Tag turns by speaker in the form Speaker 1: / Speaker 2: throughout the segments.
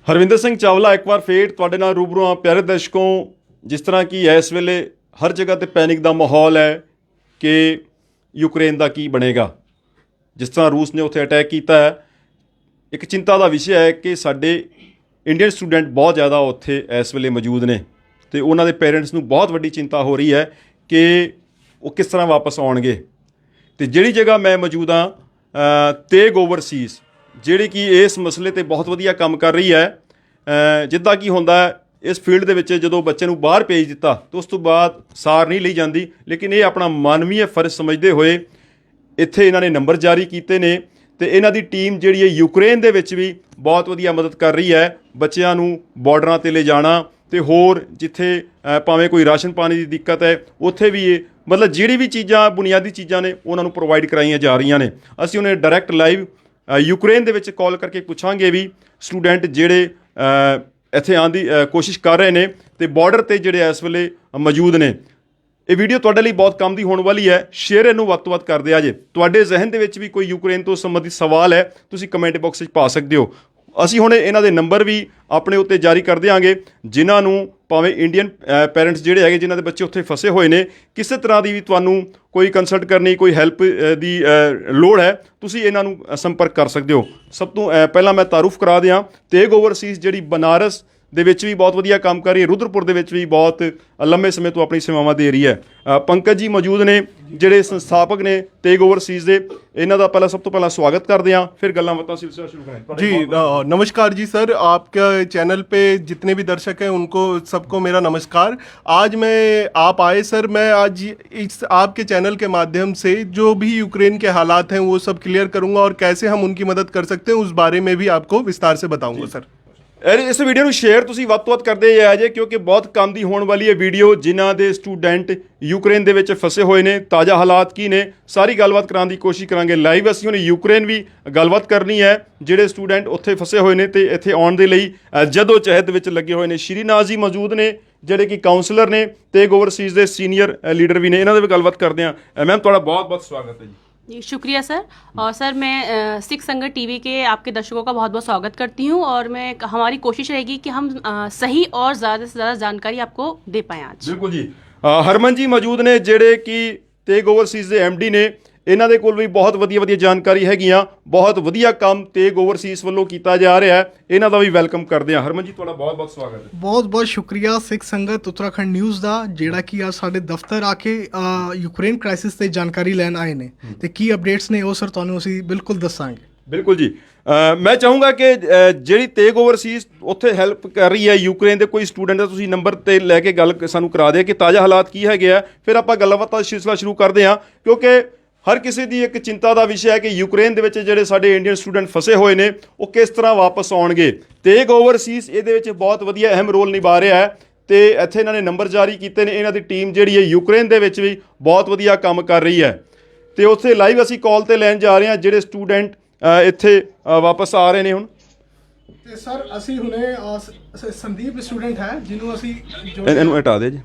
Speaker 1: ਹਰਵਿੰਦਰ ਸਿੰਘ ਚਾਵਲਾ ਇੱਕ ਵਾਰ ਫੇਰ ਤੁਹਾਡੇ ਨਾਲ ਰੂਬਰੂ ਹਾਂ। ਪਿਆਰੇ ਦਰਸ਼ਕੋ, ਜਿਸ ਤਰ੍ਹਾਂ ਕਿ ਇਸ ਵੇਲੇ ਹਰ ਜਗ੍ਹਾ ਤੇ ਪੈਨਿਕ ਦਾ ਮਾਹੌਲ ਹੈ ਕਿ ਯੂਕਰੇਨ ਦਾ ਕੀ ਬਣੇਗਾ। ਜਿਸ ਤਰ੍ਹਾਂ ਰੂਸ ਨੇ ਉੱਥੇ ਅਟੈਕ ਕੀਤਾ ਹੈ, ਇੱਕ ਚਿੰਤਾ ਦਾ ਵਿਸ਼ਾ ਹੈ ਕਿ ਸਾਡੇ ਇੰਡੀਅਨ ਸਟੂਡੈਂਟ ਬਹੁਤ ਜ਼ਿਆਦਾ ਉੱਥੇ ਇਸ ਵੇਲੇ ਮੌਜੂਦ ਨੇ ਅਤੇ ਉਹਨਾਂ ਦੇ ਪੇਰੈਂਟਸ ਨੂੰ ਬਹੁਤ ਵੱਡੀ ਚਿੰਤਾ ਹੋ ਰਹੀ ਹੈ ਕਿ ਉਹ ਕਿਸ ਤਰ੍ਹਾਂ ਵਾਪਸ ਆਉਣਗੇ। ਅਤੇ ਜਿਹੜੀ ਜਗ੍ਹਾ ਮੈਂ ਮੌਜੂਦ ਹਾਂ ਤੇਗ ਓਵਰਸੀਜ਼, ਜਿਹੜੀ ਕਿ ਇਸ ਮਸਲੇ 'ਤੇ ਬਹੁਤ ਵਧੀਆ ਕੰਮ ਕਰ ਰਹੀ ਹੈ। ਜਿੱਦਾਂ ਕੀ ਹੁੰਦਾ ਇਸ ਫੀਲਡ ਦੇ ਵਿੱਚ ਜਦੋਂ ਬੱਚੇ ਨੂੰ ਬਾਹਰ ਭੇਜ ਦਿੱਤਾ ਤਾਂ ਉਸ ਤੋਂ ਬਾਅਦ ਸਾਰ ਨਹੀਂ ਲਈ ਜਾਂਦੀ, ਲੇਕਿਨ ਇਹ ਆਪਣਾ ਮਾਨਵੀय ਫਰਜ਼ ਸਮਝਦੇ ਹੋਏ ਇੱਥੇ ਇਹਨਾਂ ਨੇ ਨੰਬਰ ਜਾਰੀ ਕੀਤੇ ਨੇ ਅਤੇ ਇਹਨਾਂ ਦੀ ਟੀਮ ਜਿਹੜੀ ਹੈ ਯੂਕਰੇਨ ਦੇ ਵਿੱਚ ਵੀ ਬਹੁਤ ਵਧੀਆ ਮਦਦ ਕਰ ਰਹੀ ਹੈ। ਬੱਚਿਆਂ ਨੂੰ ਬਾਰਡਰਾਂ 'ਤੇ ਲਿਜਾਣਾ ਅਤੇ ਹੋਰ ਜਿੱਥੇ ਭਾਵੇਂ ਕੋਈ ਰਾਸ਼ਨ ਪਾਣੀ ਦੀ ਦਿੱਕਤ ਹੈ ਉੱਥੇ ਵੀ ਇਹ ਮਤਲਬ ਜਿਹੜੀ ਵੀ ਚੀਜ਼ਾਂ ਬੁਨਿਆਦੀ ਚੀਜ਼ਾਂ ਨੇ ਉਹਨਾਂ ਨੂੰ ਪ੍ਰੋਵਾਈਡ ਕਰਾਈਆਂ ਜਾ ਰਹੀਆਂ ਨੇ। ਅਸੀਂ ਉਹਨੇ ਡਾਇਰੈਕਟ ਲਾਈਵ ਯੂਕਰੇਨ ਦੇ ਵਿੱਚ ਕਾਲ ਕਰਕੇ ਪੁੱਛਾਂਗੇ ਵੀ ਸਟੂਡੈਂਟ ਜਿਹੜੇ ਇੱਥੇ ਆਉਣ ਦੀ ਕੋਸ਼ਿਸ਼ ਕਰ ਰਹੇ ਨੇ ਅਤੇ ਬਾਰਡਰ 'ਤੇ ਜਿਹੜੇ ਇਸ ਵੇਲੇ ਮੌਜੂਦ ਨੇ। ਇਹ ਵੀਡੀਓ ਤੁਹਾਡੇ ਲਈ ਬਹੁਤ ਕੰਮ ਦੀ ਹੋਣ ਵਾਲੀ ਹੈ। ਸ਼ੇਅਰ ਇਹਨੂੰ ਵੱਧ ਤੋਂ ਵੱਧ ਕਰ ਦਿਆ ਜੇ। ਤੁਹਾਡੇ ਜ਼ਿਹਨ ਦੇ ਵਿੱਚ ਵੀ ਕੋਈ ਯੂਕਰੇਨ ਤੋਂ ਸੰਬੰਧਿਤ ਸਵਾਲ ਹੈ, ਤੁਸੀਂ ਕਮੈਂਟ ਬਾਕਸ ਵਿੱਚ ਪਾ ਸਕਦੇ ਹੋ। ਅਸੀਂ ਹੁਣ ਇਹਨਾਂ ਦੇ ਨੰਬਰ ਵੀ ਆਪਣੇ ਉੱਤੇ ਜਾਰੀ ਕਰ ਦਿਆਂਗੇ, ਜਿਨ੍ਹਾਂ ਨੂੰ ਭਾਵੇਂ ਇੰਡੀਅਨ ਪੇਰੈਂਟਸ ਜਿਹੜੇ ਹੈਗੇ ਜਿਨ੍ਹਾਂ ਦੇ ਬੱਚੇ ਉੱਥੇ ਫਸੇ ਹੋਏ ਨੇ, ਕਿਸੇ ਤਰ੍ਹਾਂ ਦੀ ਵੀ ਤੁਹਾਨੂੰ ਕੋਈ ਕੰਸਲਟ ਕਰਨੀ, ਕੋਈ ਹੈਲਪ ਦੀ ਲੋੜ ਹੈ, ਤੁਸੀਂ ਇਹਨਾਂ ਨੂੰ ਸੰਪਰਕ ਕਰ ਸਕਦੇ ਹੋ। ਸਭ ਤੋਂ ਪਹਿਲਾਂ ਮੈਂ ਤਾਰੂਫ ਕਰਾ ਦਿਆਂ, ਤੇਗ ਓਵਰਸੀਜ਼ ਜਿਹੜੀ ਬਨਾਰਸ ਦੇ ਵਿੱਚ ਵੀ ਬਹੁਤ ਵਧੀਆ ਕੰਮ ਕਰ ਰਹੀ ਹੈ, ਰੁਦਰਪੁਰ ਦੇ ਵਿੱਚ ਵੀ ਬਹੁਤ ਲੰਮੇ ਸਮੇਂ ਤੋਂ ਆਪਣੀ ਸੇਵਾਵਾਂ ਦੇ ਰਹੀ ਹੈ। ਪੰਕਜ ਜੀ ਮੌਜੂਦ ਨੇ ਜਿਹੜੇ ਸੰਸਥਾਪਕ ਨੇ ਤੇਗ ਓਵਰਸੀਜ਼ ਦੇ। ਇਹਨਾਂ ਦਾ ਸਭ ਤੋਂ ਪਹਿਲਾਂ ਸਵਾਗਤ ਕਰਦੇ हैं, फिर गल्लां बातां सिलसिला शुरू करें
Speaker 2: जी। नमस्कार जी सर, आपके चैनल पे जितने भी दर्शक हैं उनको सबको मेरा नमस्कार। आज आप आए सर, मैं आज इस आपके चैनल के माध्यम से जो भी यूक्रेन के हालात हैं वो सब क्लियर करूंगा और कैसे हम उनकी मदद कर सकते हैं उस बारे में भी आपको विस्तार से बताऊंगा सर।
Speaker 1: ਇਸ ਵੀਡੀਓ ਨੂੰ ਸ਼ੇਅਰ ਤੁਸੀਂ ਵੱਧ ਤੋਂ ਵੱਧ ਕਰਦੇ ਆ ਜੇ, ਕਿਉਂਕਿ ਬਹੁਤ ਕੰਮ ਦੀ ਹੋਣ ਵਾਲੀ ਹੈ ਵੀਡੀਓ। ਜਿਨ੍ਹਾਂ ਦੇ ਸਟੂਡੈਂਟ ਯੂਕਰੇਨ ਦੇ ਵਿੱਚ ਫਸੇ ਹੋਏ ਨੇ, ਤਾਜ਼ਾ ਹਾਲਾਤ ਕੀ ਨੇ, ਸਾਰੀ ਗੱਲਬਾਤ ਕਰਾਉਣ ਦੀ ਕੋਸ਼ਿਸ਼ ਕਰਾਂਗੇ ਲਾਈਵ। ਅਸੀਂ ਹੁਣ ਯੂਕਰੇਨ ਵੀ ਗੱਲਬਾਤ ਕਰਨੀ ਹੈ, ਜਿਹੜੇ ਸਟੂਡੈਂਟ ਉੱਥੇ ਫਸੇ ਹੋਏ ਨੇ ਅਤੇ ਇੱਥੇ ਆਉਣ ਦੇ ਲਈ ਜਦੋ ਚਹਿਦ ਵਿੱਚ ਲੱਗੇ ਹੋਏ ਨੇ। ਸ਼੍ਰੀਨਾਥ ਜੀ ਮੌਜੂਦ ਨੇ ਜਿਹੜੇ ਕਿ ਕਾਉਂਸਲਰ ਨੇ, ਤੇਗ ਓਵਰਸੀਜ਼ ਦੇ ਸੀਨੀਅਰ ਲੀਡਰ ਵੀ ਨੇ। ਇਹਨਾਂ ਦੇ ਵੀ ਗੱਲਬਾਤ ਕਰਦੇ ਹਾਂ। ਮੈਮ ਤੁਹਾਡਾ बहुत बहुत स्वागत है जी।
Speaker 3: शुक्रिया सर। और सर मैं सिख संगत टीवी के आपके दर्शकों का बहुत बहुत स्वागत करती हूँ और हमारी कोशिश रहेगी कि हम सही और ज़्यादा से ज़्यादा जानकारी आपको दे पाएँ आज।
Speaker 1: बिल्कुल जी। हरमन जी मौजूद ने ਜਿਹੜੇ ਕਿ ਤੇਗ ਓਵਰਸੀਜ਼ ਦੇ MD ਨੇ। ਇਹਨਾਂ ਦੇ ਕੋਲ ਵੀ ਬਹੁਤ ਵਧੀਆ ਜਾਣਕਾਰੀ ਹੈਗੀਆਂ। ਬਹੁਤ ਵਧੀਆ ਕੰਮ ਤੇਗ ਓਵਰਸੀਜ਼ ਵੱਲੋਂ ਕੀਤਾ ਜਾ ਰਿਹਾ ਹੈ। ਇਹਨਾਂ ਦਾ ਵੀ ਵੈਲਕਮ ਕਰਦੇ ਹਾਂ। ਹਰਮਨ ਜੀ ਤੁਹਾਡਾ ਬਹੁਤ ਸਵਾਗਤ ਹੈ।
Speaker 4: ਬਹੁਤ ਸ਼ੁਕਰੀਆ ਸਿੱਖ ਸੰਗਤ ਉੱਤਰਾਖੰਡ ਨਿਊਜ਼ ਦਾ, ਜਿਹੜਾ ਕਿ ਅੱਜ ਸਾਡੇ ਦਫ਼ਤਰ ਆ ਕੇ ਯੂਕਰੇਨ ਕ੍ਰਾਈਸਿਸ ਤੇ ਜਾਣਕਾਰੀ ਲੈਣ ਆਏ ਨੇ ਤੇ ਕੀ ਅਪਡੇਟਸ ਨੇ ਉਹ ਸਰ ਤੁਹਾਨੂੰ ਅਸੀਂ ਬਿਲਕੁਲ ਦੱਸਾਂਗੇ।
Speaker 1: ਬਿਲਕੁਲ ਜੀ। ਮੈਂ ਚਾਹੂੰਗਾ ਕਿ ਜਿਹੜੀ ਤੇਗ ਓਵਰਸੀਜ਼ ਉੱਥੇ ਹੈਲਪ ਕਰ ਰਹੀ ਹੈ ਯੂਕਰੇਨ ਦੇ ਕੋਈ ਸਟੂਡੈਂਟ ਦਾ ਤੁਸੀਂ ਨੰਬਰ 'ਤੇ ਲੈ ਕੇ ਗੱਲ ਸਾਨੂੰ ਕਰਾ ਦਿਓ ਕਿ ਤਾਜ਼ਾ ਹਾਲਾਤ ਕੀ ਹੈਗੇ ਆ। ਫਿਰ ਆਪਾਂ ਗੱਲਬਾਤ ਦਾ ਸਿਲਸਿਲਾ ਸ਼ੁਰੂ ਕਰਦੇ ਹਾਂ, ਕਿਉਂਕਿ ਹਰ ਕਿਸੇ ਦੀ ਇੱਕ ਚਿੰਤਾ ਦਾ ਵਿਸ਼ਾ ਹੈ ਕਿ ਯੂਕਰੇਨ ਦੇ ਵਿੱਚ ਜਿਹੜੇ ਸਾਡੇ ਇੰਡੀਅਨ ਸਟੂਡੈਂਟ ਫਸੇ ਹੋਏ ਨੇ ਉਹ ਕਿਸ ਤਰ੍ਹਾਂ ਵਾਪਸ ਆਉਣਗੇ। ਤੇਗ ਓਵਰਸੀਜ਼ ਇਹਦੇ ਵਿੱਚ ਬਹੁਤ ਵਧੀਆ ਅਹਿਮ ਰੋਲ ਨਿਭਾ ਰਿਹਾ ਹੈ ਅਤੇ ਇੱਥੇ ਇਹਨਾਂ ਨੇ ਨੰਬਰ ਜਾਰੀ ਕੀਤੇ ਨੇ। ਇਹਨਾਂ ਦੀ ਟੀਮ ਜਿਹੜੀ ਹੈ ਯੂਕਰੇਨ ਦੇ ਵਿੱਚ ਵੀ ਬਹੁਤ ਵਧੀਆ ਕੰਮ ਕਰ ਰਹੀ ਹੈ ਅਤੇ ਉੱਥੇ ਲਾਈਵ ਅਸੀਂ ਕਾਲ 'ਤੇ ਲੈਣ ਜਾ ਰਹੇ ਹਾਂ ਜਿਹੜੇ ਸਟੂਡੈਂਟ ਇੱਥੇ ਵਾਪਸ ਆ ਰਹੇ ਨੇ। ਹੁਣ
Speaker 4: ਤੇ ਸਰ ਅਸੀਂ ਹੁਣੇ ਸੰਦੀਪ ਸਟੂਡੈਂਟ ਹੈ ਜਿਹਨੂੰ ਅਸੀਂ
Speaker 1: ਇਹਨੂੰ ਹਟਾ ਦੇ ਜੀ।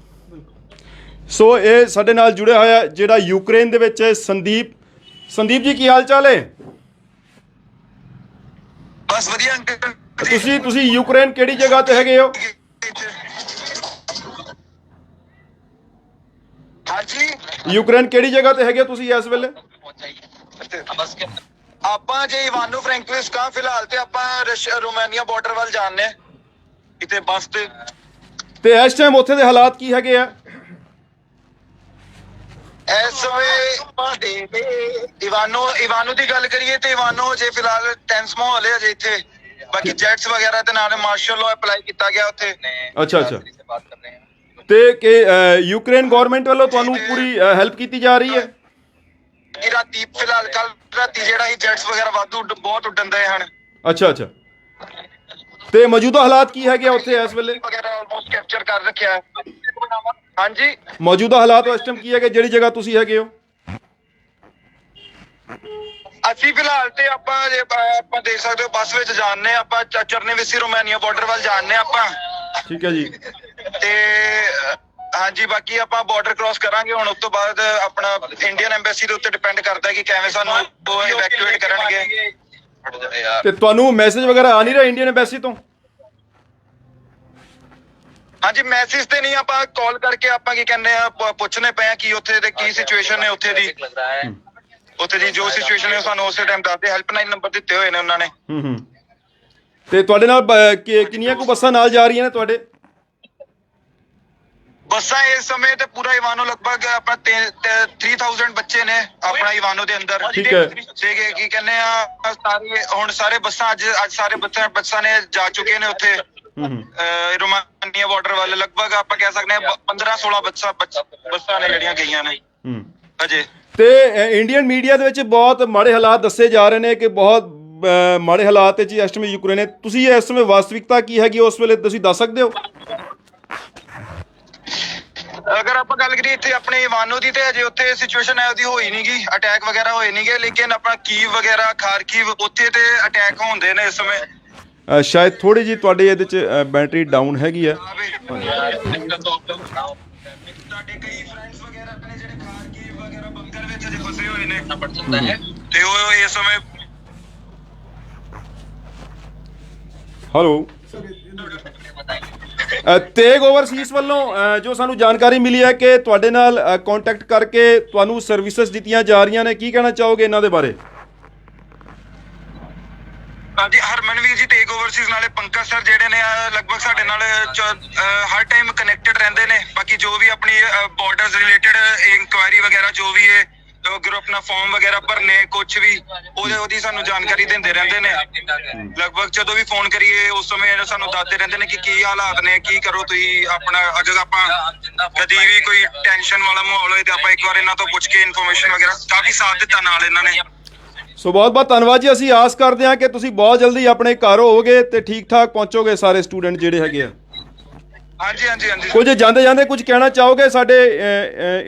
Speaker 1: ਸੋ ਇਹ ਸਾਡੇ ਨਾਲ ਜੁੜਿਆ ਹੋਇਆ ਜਿਹੜਾ ਯੂਕਰੇਨ ਦੇ ਵਿੱਚ ਸੰਦੀਪ ਜੀ ਕੀ ਹਾਲ ਚਾਲ ਹੈ?
Speaker 5: ਬਸ ਵਧੀਆ ਅੰਕਲ।
Speaker 1: ਤੁਸੀਂ ਯੂਕਰੇਨ ਕਿਹੜੀ ਜਗ੍ਹਾ ਤੇ ਹੈਗੇ ਹੋ?
Speaker 5: ਹਾਂਜੀ,
Speaker 1: ਯੂਕਰੇਨ ਕਿਹੜੀ ਜਗ੍ਹਾ ਤੇ ਹੈਗੇ ਤੁਸੀਂ ਇਸ ਵੇਲੇ?
Speaker 5: ਆਪਾਂ ਜੇ ਇਵਾਨੋ ਫ੍ਰੈਂਕਲਿਸ ਕਾ ਫਿਲਹਾਲ ਤੇ ਆਪਾਂ ਰੋਮਾਨੀਆ ਬਾਰਡਰ ਵੱਲ ਜਾਣਦੇ ਆ ਕਿਤੇ ਬੱਸ ਤੇ
Speaker 1: ਇਸ ਟਾਈਮ ਉੱਥੇ ਦੇ ਹਾਲਾਤ ਕੀ ਹੈਗੇ ਆ?
Speaker 5: ਇਸ ਵੇ ਇਵਾਨੋ ਦੀ ਗੱਲ ਕਰੀਏ ਤੇ ਇਵਾਨੋ ਜੇ ਫਿਲਹਾਲ ਟੈਂਸ ਮਾਹੌਲ ਹੈ ਅਜੇ ਇੱਥੇ। ਬਾਕੀ ਜੈਟਸ ਵਗੈਰਾ ਤੇ ਨਾਲ ਮਾਰਸ਼ਲ ਲਾਅ ਅਪਲਾਈ ਕੀਤਾ ਗਿਆ ਉੱਥੇ।
Speaker 1: ਅੱਛਾ। ਤੇ ਕਿ ਯੂਕਰੇਨ ਗਵਰਨਮੈਂਟ ਵੱਲੋਂ ਤੁਹਾਨੂੰ ਪੂਰੀ ਹੈਲਪ ਕੀਤੀ ਜਾ ਰਹੀ ਹੈ?
Speaker 5: ਰਾਤੀ ਫਿਲਹਾਲ ਕੱਲ ਰਾਤੀ ਜਿਹੜਾ ਜੈਟਸ ਵਗੈਰਾ ਵਾਧੂ ਬਹੁਤ ਉੱਡਣ ਦੇ ਹਨ।
Speaker 1: ਅੱਛਾ। ਤੇ ਮੌਜੂਦਾ ਹਾਲਾਤ ਕੀ ਹੈਗੇ ਉੱਥੇ ਇਸ ਵੇਲੇ?
Speaker 5: ਵਗੈਰਾ ਆਲਮੋਸਟ ਕੈਪਚਰ ਕਰ ਰੱਖਿਆ। ਹਾਂਜੀ,
Speaker 1: ਮੌਜੂਦਾ ਹਾਲਾਤ ਇਸ ਟਾਈਮ ਕੀ ਹੈਗੇ ਜਿਹੜੀ ਜਗ੍ਹਾ ਤੁਸੀਂ ਹੈਗੇ ਹੋ?
Speaker 5: ਅਸੀਂ ਫਿਲਹਾਲ ਤੇ ਆਪਾਂ ਦੇਖ ਸਕਦੇ ਹੋ ਬੱਸ ਵਿੱਚ ਜਾਣਨੇ ਆਪਾਂ ਚਰਨੇਵਿਸੀ ਰੋਮਾਨੀਆ ਬਾਰਡਰ ਵੱਲ ਜਾਣਨੇ ਆਪਾਂ।
Speaker 1: ਠੀਕ ਹੈ ਜੀ।
Speaker 5: ਤੇ ਹਾਂਜੀ, ਬਾਕੀ ਆਪਾਂ ਬਾਰਡਰ ਕ੍ਰਾਸ ਕਰਾਂਗੇ ਹੁਣ। ਉਸ ਤੋਂ ਬਾਅਦ ਆਪਣਾ ਇੰਡੀਅਨ ਐਮਬੈਸੀ ਦੇ ਉੱਤੇ ਡਿਪੈਂਡ ਕਰਦਾ ਕਿ ਕਿਵੇਂ ਸਾਨੂੰ ਇਵੈਕੂਏਟ ਕਰਨਗੇ।
Speaker 1: ਤੇ ਤੁਹਾਨੂੰ ਮੈਸੇਜ ਵਗੈਰਾ ਆ ਨਹੀਂ ਰਿਹਾ ਇੰਡੀਅਨ ਐਮਬੈਸੀ ਤੋਂ?
Speaker 5: ਹਾਂਜੀ ਮੈਸੇਜ ਤੇ ਨਹੀਂ, ਆਪਾਂ ਕਾਲ ਕਰਕੇ ਆਪਾਂ ਕੀ ਕਹਿੰਦੇ ਆ ਪੁੱਛਣੇ ਪਏ ਆ ਕਿ ਉੱਥੇ ਦੇ ਕੀ ਸਿਚੁਏਸ਼ਨ ਹੈ, ਉੱਥੇ ਦੀ ਜੋ ਸਿਚੁਏਸ਼ਨ ਹੈ ਸਾਨੂੰ ਉਸੇ ਟਾਈਮ ਦੱਸਦੇ। ਹੈਲਪਲਾਈਨ ਨੰਬਰ ਦਿੱਤੇ ਹੋਏ ਨੇ ਉਹਨਾਂ ਨੇ।
Speaker 1: ਤੇ ਤੁਹਾਡੇ ਨਾਲ ਕਿੰਨੀਆਂ ਕੁ ਬੱਸਾਂ ਨਾਲ ਜਾ ਰਹੀਆਂ ਨੇ ਤੁਹਾਡੇ?
Speaker 5: ਬੱਸਾਂ ਇਸ ਸਮੇਂ ਤੇ ਪੂਰਾ ਇਵਾਨੋ ਲਗਭਗ ਆਪਣਾ 3000 ਬੱਚੇ ਨੇ ਆਪਣਾ ਇਵਾਨੋ ਦੇ ਅੰਦਰ।
Speaker 1: ਠੀਕ ਹੈ।
Speaker 5: ਸੀਗੇ ਕੀ ਕਹਿੰਦੇ ਆ ਸਾਰੇ ਹੁਣ ਸਾਰੇ ਬੱਸਾਂ ਅੱਜ ਸਾਰੇ ਬੱਸਾਂ ਨੇ ਜਾ ਚੁੱਕੇ ਨੇ ਉੱਥੇ ਰੋਮਾਨੀਆ ਬਾਰਡਰ ਵੱਲ। ਲਗਭਗ ਆਪਾਂ ਕਹਿ ਸਕਦੇ ਹਾਂ 15-16 ਬੱਸਾਂ ਨੇ ਜਿਹੜੀਆਂ ਗਈਆਂ ਨੇ ਅਜੇ।
Speaker 1: ਤੇ ਇੰਡੀਅਨ ਮੀਡੀਆ ਦੇ ਵਿੱਚ ਬਹੁਤ ਮਾੜੇ ਹਾਲਾਤ ਦੱਸੇ ਜਾ ਰਹੇ ਨੇ ਕਿ ਬਹੁਤ ਮਾੜੇ ਹਾਲਾਤ ਵਿੱਚ ਇਸ ਸਮੇਂ ਯੂਕਰੇਨ ਹੈ। ਤੁਸੀਂ ਇਸ ਸਮੇਂ ਵਾਸਤਵਿਕਤਾ ਕੀ ਹੈਗੀ ਉਸ ਵੇਲੇ ਤੁਸੀਂ ਦੱਸ ਸਕਦੇ ਹੋ?
Speaker 5: ਅਗਰ ਆਪਾਂ ਗੱਲ ਕਰੀਏ ਇੱਥੇ ਆਪਣੇ ਇਵਾਨੋ ਦੀ, ਤੇ ਅਜੇ ਉੱਥੇ ਸਿਚੁਏਸ਼ਨ ਹੈ ਉਹਦੀ ਹੋਈ ਨੀ ਗੀ, ਅਟੈਕ ਵਗੈਰਾ ਹੋਏ ਨਹੀਂਗੇ। ਲੇਕਿਨ ਆਪਣਾ ਕੀਵ ਵਗੈਰਾ ਖਾਰਕੀਵ ਉੱਥੇ ਤੇ ਅਟੈਕ ਹੁੰਦੇ ਨੇ ਇਸ ਸਮੇਂ।
Speaker 1: ਸ਼ਾਇਦ ਥੋੜੀ ਜਿਹੀ ਤੁਹਾਡੇ ਇਹਦੇ 'ਚ ਬੈਟਰੀ ਡਾਊਨ ਹੈਗੀ ਆ।
Speaker 5: ਤੁਹਾਡੇ ਕਈ ਫਰੈਂਡਸ ਵਗੈਰਾ ਆਪਣੇ ਜਿਹੜੇ ਖਾਰਕੀਵ ਵਗੈਰਾ ਬੰਕਰ ਵਿੱਚ ਅਜੇ ਫਸੇ ਹੋਏ ਨੇ ਤੇ ਉਹ ਇਸ ਸਮੇਂ।
Speaker 1: ਹੈਲੋ, ਤੇਗ ਓਵਰਸੀਜ਼ ਵੱਲੋਂ ਜੋ ਸਾਨੂੰ ਜਾਣਕਾਰੀ ਮਿਲੀ ਹੈ ਕਿ ਤੁਹਾਡੇ ਨਾਲ ਕੰਟੈਕਟ ਕਰਕੇ ਤੁਹਾਨੂੰ ਸਰਵਿਸਿਜ਼ ਦਿੱਤੀਆਂ ਜਾ ਰਹੀਆਂ ਨੇ, ਕੀ ਕਹਿਣਾ ਚਾਹੋਗੇ ਇਹਨਾਂ ਦੇ ਬਾਰੇ?
Speaker 5: ਹਾਂਜੀ, ਹਰਮਨਵੀਰ ਜੀ ਤੇਗ ਓਵਰਸੀਜ਼ ਨਾਲੇ ਪੰਕਜ ਸਰ ਜਿਹੜੇ ਨੇ ਲਗਭਗ ਸਾਡੇ ਨਾਲ ਹਰ ਟਾਈਮ ਕਨੈਕਟਡ ਰਹਿੰਦੇ ਨੇ। ਬਾਕੀ ਜੋ ਵੀ ਆਪਣੀ ਬਾਰਡਰਸ ਰਿਲੇਟਡ ਇਨਕੁਆਇਰੀ ਵਗੈਰਾ ਜੋ ਵੀ ਹੈ ਗਰੁੱਪ ਨਾਲ ਫਾਰਮ ਵਗੈਰਾ ਭਰਨੇ ਕੁਝ ਵੀ ਉਹਦੀ ਸਾਨੂੰ ਜਾਣਕਾਰੀ ਦਿੰਦੇ ਰਹਿੰਦੇ ਨੇ। ਲਗਭਗ ਜਦੋਂ ਵੀ ਫੋਨ ਕਰੀਏ ਉਸ ਸਮੇਂ ਸਾਨੂੰ ਦੱਸਦੇ ਰਹਿੰਦੇ ਨੇ ਕਿ ਕੀ ਹਾਲਾਤ ਨੇ, ਕੀ ਕਰੋ ਤੁਸੀਂ ਆਪਣਾ। ਅਗਰ ਆਪਾਂ ਕਦੀ ਵੀ ਕੋਈ ਟੈਨਸ਼ਨ ਵਾਲਾ ਮਾਹੌਲ ਹੋਏ ਤੇ ਆਪਾਂ ਇੱਕ ਵਾਰ ਇਹਨਾਂ ਤੋਂ ਪੁੱਛ ਕੇ ਇਨਫੋਰਮੇਸ਼ਨ ਵਗੈਰਾ ਕਾਫੀ ਸਾਥ ਦਿੱਤਾ ਨਾਲ ਇਹਨਾਂ ਨੇ।
Speaker 1: ਸੋ ਬਹੁਤ ਬਹੁਤ ਧੰਨਵਾਦ ਜੀ। ਅਸੀਂ ਆਸ ਕਰਦੇ ਹਾਂ ਕਿ ਤੁਸੀਂ ਬਹੁਤ ਜਲਦੀ ਆਪਣੇ ਘਰ ਹੋਵੋਗੇ ਤੇ ਠੀਕ ਠਾਕ ਪਹੁੰਚੋਗੇ ਸਾਰੇ ਸਟੂਡੈਂਟ ਜਿਹੜੇ ਹੈਗੇ ਆ।
Speaker 5: ਹਾਂਜੀ ਹਾਂਜੀ ਹਾਂਜੀ।
Speaker 1: ਕੁਝ ਜਾਂਦੇ ਜਾਂਦੇ ਕੁਝ ਕਹਿਣਾ ਚਾਹੋਗੇ ਸਾਡੇ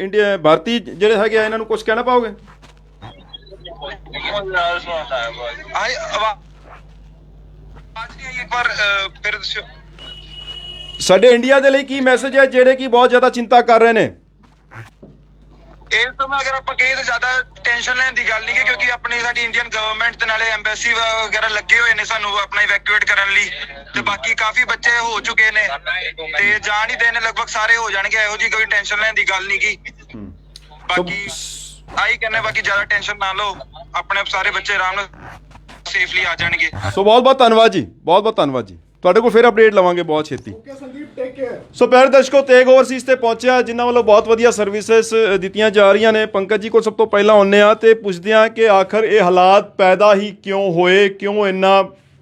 Speaker 1: ਇੰਡੀਆ ਭਾਰਤੀ ਜਿਹੜੇ ਹੈਗੇ ਆ, ਇਹਨਾਂ ਨੂੰ ਕੁਝ ਕਹਿਣਾ ਪਾਓਗੇ?
Speaker 5: ਇੱਕ ਵਾਰ ਫਿਰ ਦੱਸਿਓ।
Speaker 1: ਸਾਡੇ ਇੰਡੀਆ ਦੇ ਲਈ ਕੀ ਮੈਸੇਜ ਹੈ ਜਿਹੜੇ ਕਿ ਬਹੁਤ ਜ਼ਿਆਦਾ ਚਿੰਤਾ ਕਰ ਰਹੇ ਨੇ?
Speaker 5: ਇਸ ਸਮੇਂ ਅਗਰ ਆਪਾਂ ਕਹੀਏ ਤਾਂ ਜ਼ਿਆਦਾ ਟੈਨਸ਼ਨ ਲੈਣ ਦੀ ਗੱਲ ਨਹੀਂ ਹੈ, ਕਿਉਂਕਿ ਆਪਣੀ ਸਾਡੀ ਇੰਡੀਅਨ ਗਵਰਨਮੈਂਟ ਤੇ ਨਾਲੇ ਐਮਬੈਸੀ ਵਗੈਰਾ ਲੱਗੇ ਹੋਏ ਨੇ ਸਾਨੂੰ ਆਪਣਾ ਇਵੈਕੂਏਟ ਕਰਨ ਲਈ। ਤੇ ਬਾਕੀ ਕਾਫੀ ਬੱਚੇ ਹੋ ਚੁੱਕੇ ਨੇ ਤੇ ਜਾਣ ਹੀ ਦੇਣੇ ਲਗਭਗ ਸਾਰੇ ਹੋ ਜਾਣਗੇ। ਇਹੋ ਜੀ ਕੋਈ ਟੈਨਸ਼ਨ ਲੈਣ ਦੀ ਗੱਲ ਨਹੀਂ ਗੀ। ਬਾਕੀ ਆਹੀ ਕਹਿੰਦੇ, ਬਾਕੀ ਜ਼ਿਆਦਾ ਟੈਨਸ਼ਨ ਨਾ ਲਓ, ਆਪਣੇ ਸਾਰੇ ਬੱਚੇ ਆਰਾਮ ਨਾਲ ਸੇਫਲੀ ਆ ਜਾਣਗੇ।
Speaker 1: ਸੋ ਬਹੁਤ ਬਹੁਤ ਧੰਨਵਾਦ ਜੀ, ਬਹੁਤ ਬਹੁਤ ਧੰਨਵਾਦ ਜੀ। ਤੁਹਾਡੇ ਕੋਲ ਫਿਰ ਅਪਡੇਟ ਲਵਾਂਗੇ ਬਹੁਤ ਛੇਤੀ। ਸੋ ਪਿਆਰੇ ਦਰਸ਼ਕੋ, ਤੇਗ ਓਵਰਸੀਜ਼ ਤੇ ਪਹੁੰਚਿਆ ਜਿਨ੍ਹਾਂ ਵੱਲੋਂ ਬਹੁਤ ਵਧੀਆ ਸਰਵਿਸਿਜ਼ ਦਿੱਤੀਆਂ ਜਾ ਰਹੀਆਂ ਨੇ। ਪੰਕਜ ਜੀ ਕੋਲ ਸਭ ਤੋਂ ਪਹਿਲਾਂ ਆਉਂਦੇ ਆ ਤੇ ਪੁੱਛਦੇ ਆ ਕਿ ਆਖਰ ਇਹ ਹਾਲਾਤ ਪੈਦਾ ਹੀ ਕਿਉਂ ਹੋਏ, ਕਿਉਂ ਇੰਨਾ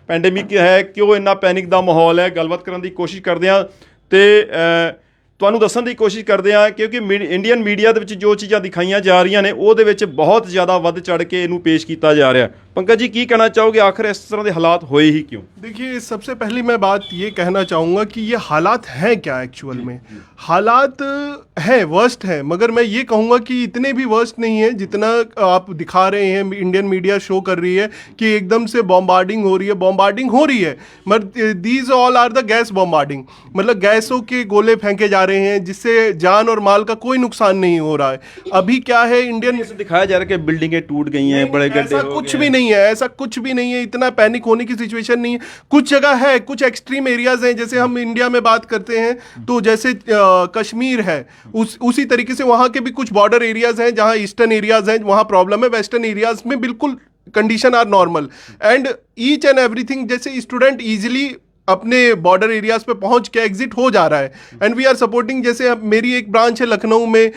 Speaker 1: ਪੈਂਡੇਮਿਕ ਹੈ, ਕਿਉਂ ਇੰਨਾ ਪੈਨਿਕ ਦਾ ਮਾਹੌਲ ਹੈ। ਗੱਲਬਾਤ ਕਰਨ ਦੀ ਕੋਸ਼ਿਸ਼ ਕਰਦੇ ਆ ਤੇ ਤੁਹਾਨੂੰ ਦੱਸਣ ਦੀ ਕੋਸ਼ਿਸ਼ ਕਰਦੇ ਆ, ਕਿਉਂਕਿ ਇੰਡੀਅਨ ਮੀਡੀਆ ਦੇ ਵਿੱਚ ਜੋ ਚੀਜ਼ਾਂ ਦਿਖਾਈਆਂ ਜਾ ਰਹੀਆਂ ਨੇ ਉਹਦੇ ਵਿੱਚ ਬਹੁਤ ਜ਼ਿਆਦਾ ਵੱਧ ਚੜ ਕੇ ਇਹਨੂੰ ਪੇਸ਼ ਕੀਤਾ ਜਾ ਰਿਹਾ। पंकज जी, की कहना चाहोगे आखिर इस तरह के हालात हुए ही क्यों?
Speaker 2: देखिए, सबसे पहली मैं बात ये कहना चाहूँगा कि ये हालात हैं क्या एक्चुअल में। हालात है वर्स्ट है, मगर मैं ये कहूँगा कि इतने भी वर्स्ट नहीं है जितना आप दिखा रहे हैं। इंडियन मीडिया शो कर रही है कि एकदम से बॉम्बार्डिंग हो रही है। बॉम्बार्डिंग हो रही है मगर these all are the gas bombarding, मतलब गैसों के गोले फेंके जा रहे हैं जिससे जान और माल का कोई नुकसान नहीं हो रहा है। अभी क्या है, इंडियन
Speaker 1: दिखाया जा रहा है कि बिल्डिंगें टूट गई हैं, बड़े गड्ढे हो गए।
Speaker 2: कुछ भी नहीं है, ऐसा कुछ भी नहीं है। इतना पैनिक होने की सिचुएशन नहीं है। कुछ जगह है, कुछ एक्सट्रीम एरियाज हैं, जैसे हम इंडिया में बात करते हैं तो जैसे कश्मीर है, उसी तरीके से वहाँ के भी कुछ बॉर्डर एरियाज हैं जहाँ ईस्टर्न एरियाज हैं, वहाँ प्रॉब्लम है। वेस्टर्न एरियाज में बिल्कुल condition are normal and each and everything. जैसे स्टूडेंट ईजिली अपने बॉर्डर एरियाज पे पहुंच के एग्जिट हो जा रहा है एंड वी आर सपोर्टिंग। जैसे मेरी एक ब्रांच है लखनऊ में,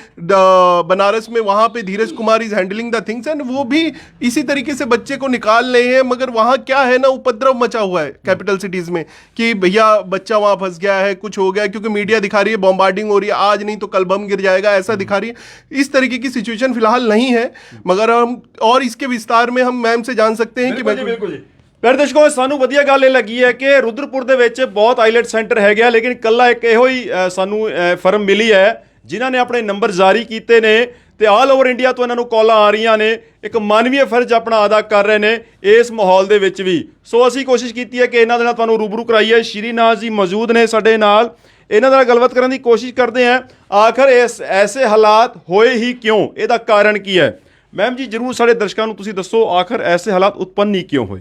Speaker 2: बनारस में, वहाँ पे Dheeraj Kumar is handling the things and वो भी इसी तरीके से बच्चे को निकाल रहे हैं। मगर वहाँ क्या है ना, उपद्रव मचा हुआ है कैपिटल सिटीज़ में कि भैया बच्चा वहाँ फंस गया है, कुछ हो गया, क्योंकि मीडिया दिखा रही है बॉम्बार्डिंग हो रही है, आज नहीं तो कल बम गिर जाएगा, ऐसा दिखा रही है। इस तरीके की सिचुएशन फिलहाल नहीं है, मगर हम और इसके विस्तार में हम मैम से जान सकते हैं कि
Speaker 1: बिल्कुल। ਪਰ ਦਰਸ਼ਕੋ, ਸਾਨੂੰ ਵਧੀਆ ਗੱਲ ਇਹ ਲੱਗੀ ਹੈ ਕਿ ਰੁਦਰਪੁਰ ਦੇ ਵਿੱਚ ਬਹੁਤ ਆਈਲੈਟ ਸੈਂਟਰ ਹੈਗੇ ਆ, ਲੇਕਿਨ ਕੱਲਾ ਇੱਕ ਇਹੋ ਹੀ ਸਾਨੂੰ ਫਰਮ ਮਿਲੀ ਹੈ ਜਿਨ੍ਹਾਂ ਨੇ ਆਪਣੇ ਨੰਬਰ ਜਾਰੀ ਕੀਤੇ ਨੇ ਤੇ ਆਲ ਓਵਰ ਇੰਡੀਆ ਤੋਂ ਇਹਨਾਂ ਨੂੰ ਕਾਲਾਂ ਆ ਰਹੀਆਂ ਨੇ। ਇੱਕ ਮਾਨਵੀय ਫਰਜ਼ ਆਪਣਾ ਅਦਾ ਕਰ ਰਹੇ ਨੇ ਇਸ ਮਾਹੌਲ ਦੇ ਵਿੱਚ ਵੀ। ਸੋ ਅਸੀਂ ਕੋਸ਼ਿਸ਼ ਕੀਤੀ ਹੈ ਕਿ ਇਹਨਾਂ ਦੇ ਨਾਲ ਤੁਹਾਨੂੰ ਰੂਬਰੂ ਕਰਾਈਏ। ਸ਼੍ਰੀਨਾਥ ਜੀ ਮੌਜੂਦ ਨੇ ਸਾਡੇ ਨਾਲ, ਇਹਨਾਂ ਨਾਲ ਗੱਲਬਾਤ ਕਰਨ ਦੀ ਕੋਸ਼ਿਸ਼ ਕਰਦੇ ਹਾਂ। ਆਖਰ ਐਸੇ ਹਾਲਾਤ ਹੋਏ ਹੀ ਕਿਉਂ, ਇਹਦਾ ਕਾਰਨ ਕੀ ਹੈ? ਮੈਮ ਜੀ, ਜ਼ਰੂਰ ਸਾਡੇ ਦਰਸ਼ਕਾਂ ਨੂੰ ਤੁਸੀਂ ਦੱਸੋ ਆਖਰ ਐਸੇ ਹਾਲਾਤ ਉਤਪੰਨ ਹੀ क्यों हुए?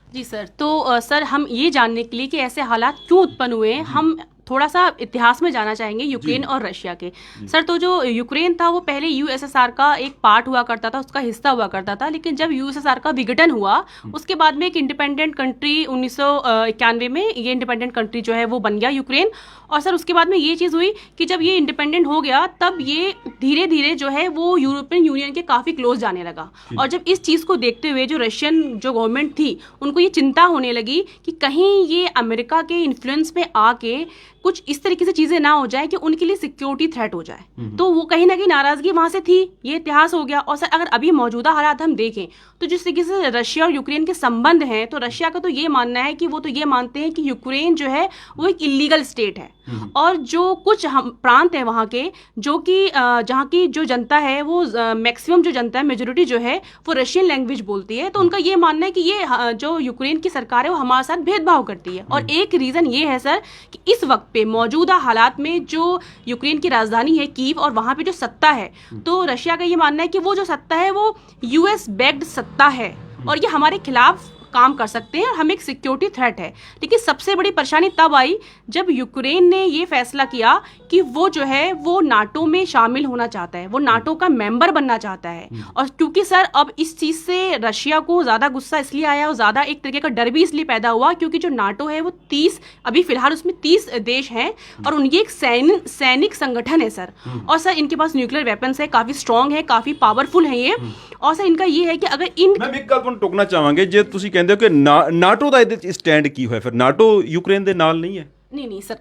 Speaker 3: जी सर, तो सर हम ये जानने के लिए कि ऐसे हालात क्यों उत्पन्न हुए, हम थोड़ा सा इतिहास में जाना चाहेंगे यूक्रेन और रशिया के। सर, तो जो यूक्रेन था वो पहले यूएसएसआर का एक पार्ट हुआ करता था, उसका हिस्सा हुआ करता था, लेकिन जब यूएसएसआर का विघटन हुआ उसके बाद में एक इंडिपेंडेंट कंट्री 1991 में ये इंडिपेंडेंट कंट्री जो है वो बन गया यूक्रेन। और सर उसके बाद में ये चीज़ हुई कि जब ये इंडिपेंडेंट हो गया तब ये धीरे धीरे जो है वो यूरोपियन यूनियन के काफ़ी क्लोज जाने लगा। और जब इस चीज़ को देखते हुए जो रशियन जो गवर्नमेंट थी उनको ये चिंता होने लगी कि कहीं ये अमेरिका के इन्फ्लुएंस में आके कुछ इस तरीके से चीज़ें ना हो जाए कि उनके लिए सिक्योरिटी थ्रेट हो जाए, तो वो कहीं ना कहीं नाराज़गी वहाँ से थी। ये इतिहास हो गया। और सर अगर अभी मौजूदा हालात हम देखें तो जिस तरीके से रशिया और यूक्रेन के संबंध हैं, तो रशिया का तो ये मानना है कि वो तो ये मानते हैं कि यूक्रेन जो है वो एक इलीगल स्टेट है, और जो कुछ प्रांत है वहाँ के जो कि जहाँ की जो जनता है वो मैक्सिमम जो जनता है, मेजोरिटी जो है वो रशियन लैंग्वेज बोलती है। तो उनका ये मानना है कि ये जो यूक्रेन की सरकार है वो हमारे साथ भेदभाव करती है। और एक रीज़न ये है सर कि इस वक्त पे मौजूदा हालात में जो यूक्रेन की राजधानी है कीव और वहाँ पे जो सत्ता है, तो रशिया का ये मानना है कि वो जो सत्ता है वो यूएस बैक्ड सत्ता है और ये हमारे खिलाफ काम कर सकते हैं और हमें एक सिक्योरिटी थ्रेट है। लेकिन सबसे बड़ी परेशानी तब आई जब यूक्रेन ने ये फैसला किया कि वो जो है वो नाटो में शामिल होना चाहता है, वो नाटो का मेंबर बनना चाहता है। और क्योंकि सर अब इस चीज़ से रशिया को ज़्यादा गुस्सा इसलिए आया और ज़्यादा एक तरीके का डर भी इसलिए पैदा हुआ क्योंकि जो नाटो है वो 30 अभी फिलहाल उसमें 30 देश हैं और उनकी एक सैनिक संगठन है सर। और सर इनके पास न्यूक्लियर वेपन्स है, काफ़ी स्ट्रॉन्ग है, काफ़ी पावरफुल है ये। और सर इनका ये है कि अगर
Speaker 1: ਮੈਂ ਇੱਕ ਗੱਲ ਤੁਹਾਨੂੰ ਟੋਕਣਾ ਚਾਹਾਂਗੇ, ਜੇ ਤੁਸੀਂ ਕਹਿੰਦੇ ਹੋ ਕਿ ਨਾਟੋ ਦਾ ਇਹਦੇ ਵਿੱਚ ਸਟੈਂਡ ਕੀ ਹੋਇਆ, ਫਿਰ ਨਾਟੋ ਯੂਕਰੇਨ ਦੇ ਨਾਲ नहीं है?
Speaker 3: नहीं सर,